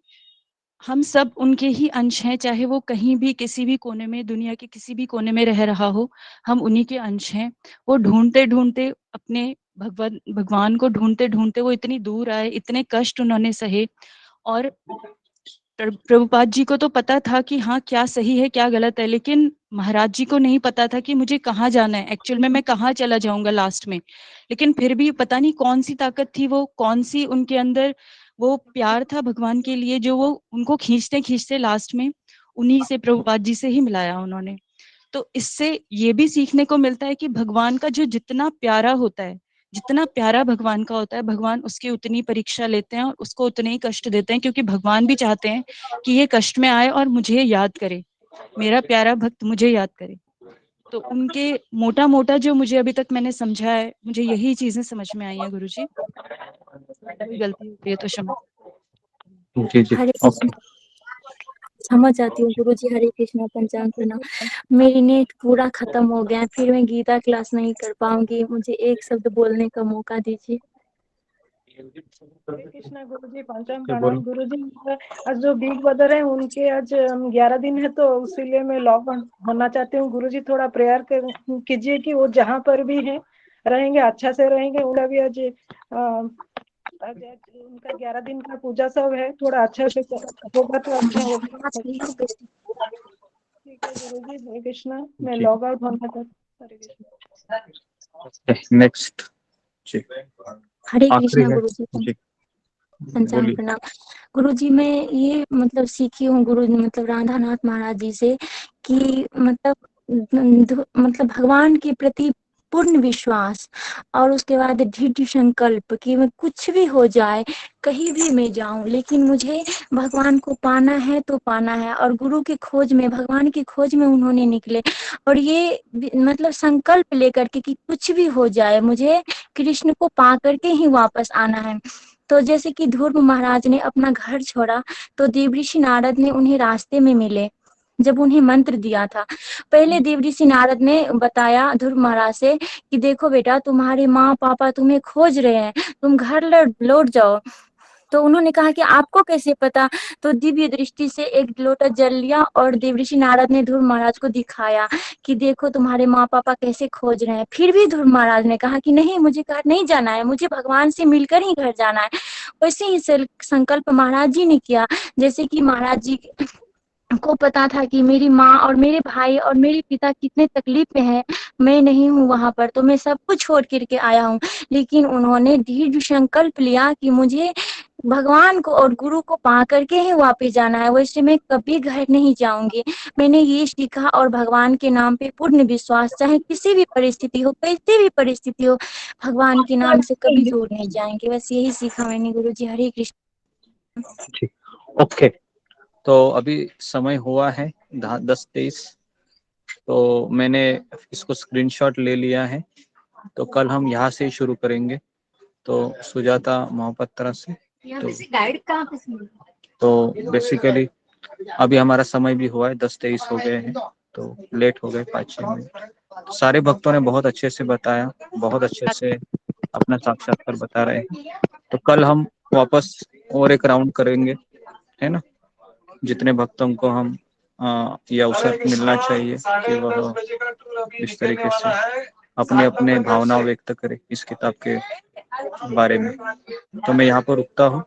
हम सब उनके ही अंश हैं, चाहे वो कहीं भी किसी भी कोने में, दुनिया के किसी भी कोने में रह रहा हो, हम उन्हीं के अंश हैं। वो ढूंढते ढूंढते अपने भगवान को ढूंढते ढूंढते वो इतनी दूर आए, इतने कष्ट उन्होंने सहे। और प्रभुपाद जी को तो पता था कि हाँ क्या सही है क्या गलत है, लेकिन महाराज जी को नहीं पता था कि मुझे कहाँ जाना है, एक्चुअल में मैं कहाँ चला जाऊंगा लास्ट में। लेकिन फिर भी पता नहीं कौन सी ताकत थी, वो कौन सी उनके अंदर वो प्यार था भगवान के लिए, जो वो उनको खींचते खींचते लास्ट में उन्हीं से, प्रभुपाद जी से ही मिलाया उन्होंने। तो इससे ये भी सीखने को मिलता है कि भगवान का जो जितना प्यारा होता है, जितना प्यारा भगवान का होता है, भगवान उसकी उतनी परीक्षा लेते हैं और उसको उतने ही कष्ट देते हैं, क्योंकि भगवान भी चाहते हैं कि ये कष्ट में आए और मुझे याद करे, मेरा प्यारा भक्त मुझे याद करे। तो उनके मोटा मोटा जो मुझे अभी तक मैंने समझा है, मुझे यही चीजें समझ में आई हैं गुरुजी। कोई गलती होती है तो क्षमा। जी जी हरे ओके। कृष्ण, क्षमा चाहती हूँ गुरुजी। हरे कृष्णा, पंचांग प्रणाम। मेरी नेट पूरा खत्म हो गया है, फिर मैं गीता क्लास नहीं कर पाऊंगी, मुझे एक शब्द बोलने का मौका दीजिए। हरे कृष्णा गुरुजी, पंचांग बोलो। प्रणाम गुरुजी। आज जो बिग ब्रदर है उनके आज 11 दिन है, तो इसीलिए मैं लॉग होना चाहती हूँ गुरुजी। थोड़ा प्रेयर कीजिए कि वो जहाँ पर भी है रहेंगे अच्छा से रहेंगे। उनका भी आज उनका 11 दिन का पूजा सब है, थोड़ा अच्छा से होगा तो अच्छा होगा। ठीक है गुरुजी, हरे कृष्णा। मैं जी लॉग आउट होना चाहती हूँ। हरे कृष्णा। नेक्स्ट जी हरे आखिरी कृष्णा है गुरुजी, जी, पंचांग बोलिए। प्रणाम गुरुजी। मैं ये मतलब सीखी हूँ गुरु मतलब राधानाथ महाराज जी से कि मतलब भगवान के प्रति पूर्ण विश्वास, और उसके बाद दृढ़ संकल्प कि मैं कुछ भी हो जाए, कहीं भी मैं जाऊं, लेकिन मुझे भगवान को पाना है तो पाना है। और गुरु की खोज में, भगवान की खोज में उन्होंने निकले, और ये मतलब संकल्प लेकर के कि कुछ भी हो जाए मुझे कृष्ण को पा करके ही वापस आना है। तो जैसे कि ध्रुव महाराज ने अपना घर छोड़ा, तो देवऋषि नारद ने उन्हें रास्ते में मिले जब उन्हें मंत्र दिया था। पहले देवऋषि नारद ने बताया ध्रुव महाराज से कि देखो बेटा, तुम्हारे माँ पापा तुम्हें खोज रहे हैं, तुम घर लौट जाओ। तो उन्होंने कहा कि आपको कैसे पता? तो दिव्य दृष्टि से एक लोटा जल लिया और देवऋषि नारद ने ध्रुव महाराज को दिखाया कि देखो तुम्हारे माँ पापा कैसे खोज रहे हैं। फिर भी ध्रुव महाराज ने कहा कि नहीं, मुझे घर नहीं जाना है, मुझे भगवान से मिलकर ही घर जाना है। वैसे ही संकल्प महाराज जी ने किया। जैसे कि महाराज जी को पता था कि मेरी माँ और मेरे भाई और मेरे पिता कितने तकलीफ में हैं, मैं नहीं हूँ वहां पर, तो मैं सब कुछ छोड़ करके आया हूँ। लेकिन उन्होंने दृढ़ संकल्प लिया कि मुझे भगवान को और गुरु को पा करके ही वापस जाना है, वैसे मैं कभी घर नहीं जाऊंगी। मैंने ये सीखा, और भगवान के नाम पे पूर्ण विश्वास, चाहे किसी भी परिस्थिति हो, कैसी भी परिस्थिति हो, भगवान के नाम से कभी दूर नहीं जाएंगे। बस यही सीखा मैंने गुरुजी। हरे कृष्ण। जी ओके। तो अभी समय हुआ है 10:23, तो मैंने इसको स्क्रीनशॉट ले लिया है। तो कल हम यहाँ से ही शुरू करेंगे, तो सुजाता मोहपत्रा से। गाइड कहाँ पे मिलता है? तो बेसिकली अभी हमारा समय भी हुआ है, 10:23 हो गए हैं, तो लेट हो गए 5-6 मिनट। सारे भक्तों ने बहुत अच्छे से बताया, बहुत अच्छे से अपना साक्षात्कार बता रहे हैं। तो कल हम वापस और एक राउंड करेंगे, है ना। जितने भक्तों को हम ये अवसर मिलना चाहिए कि वह इस तरीके से अपने अपने भावना व्यक्त करे इस किताब के बारे में। तो मैं यहाँ पर रुकता हूँ।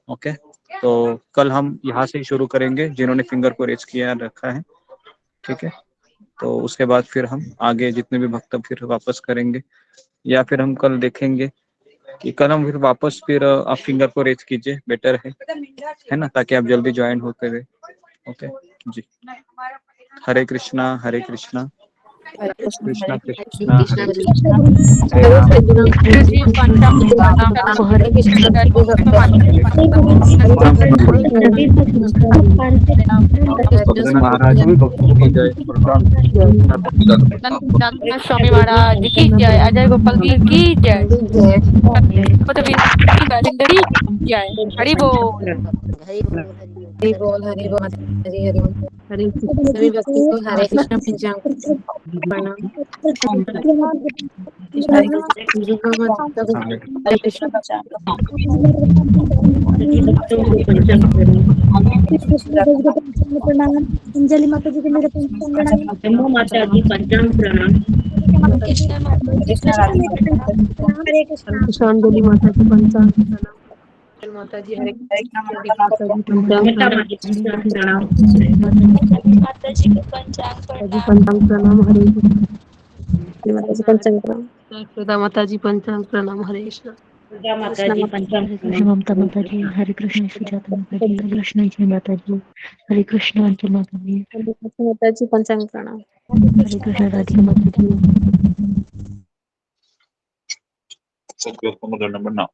ओके, तो कल हम यहाँ से ही शुरू करेंगे, जिन्होंने फिंगर को रेज किया रखा है, ठीक है। तो उसके बाद फिर हम आगे जितने भी भक्त फिर वापस करेंगे, या फिर हम कल देखेंगे कि कल हम फिर वापस फिर आप फिंगर को रेज कीजिए, बेटर है ना, ताकि आप जल्दी ज्वाइन होते हुए। ओके जी, हरे कृष्णा हरे कृष्णा कृष्णा हरे कृष्णा कृष्णा हरे कृष्ण हरे राम गुरुजी पंचांग प्रणाम हरे कृष्ण महाराज की जय प्रणाम। राधानाथ स्वामी महाराज की जय, अजय गोपाल जी की जय, जिंदगी जय। हरि बोल। हरि बोल हरि बोल हरि हरि बोल। सभी भक्तों को हरे कृष्ण पंचांग प्रणाम। हरे कृष्ण पंचांग प्रणाम। अंजलि माता जी को मेरे पंचांग प्रणाम। माता जी पंचांग प्रणाम। कृष्ण माता जी मेरे पंचांग प्रणाम। हरे कृष्णा। कृष्णांजलि माता की पंचांग प्रणाम। माता जी हरे माता जी पंचांग प्रणाम। माता जी को पंचांग माता जी प्रणाम। पंचांग प्रणाम। हरे कृष्ण। माता जी पंचांग प्रणाम। श्रद्धा माता जी पंचांग प्रणाम। हरे कृष्ण। माता जी पंचांग हरे कृष्ण ममता माता जी, हरे कृष्ण सुजाता माता जी, हरे कृष्ण जय माता जी, हरे कृष्ण अंजलि माता जी, माता जी पंचांग प्रणाम। हरे कृष्ण राधिका माता जी। नंबर 9।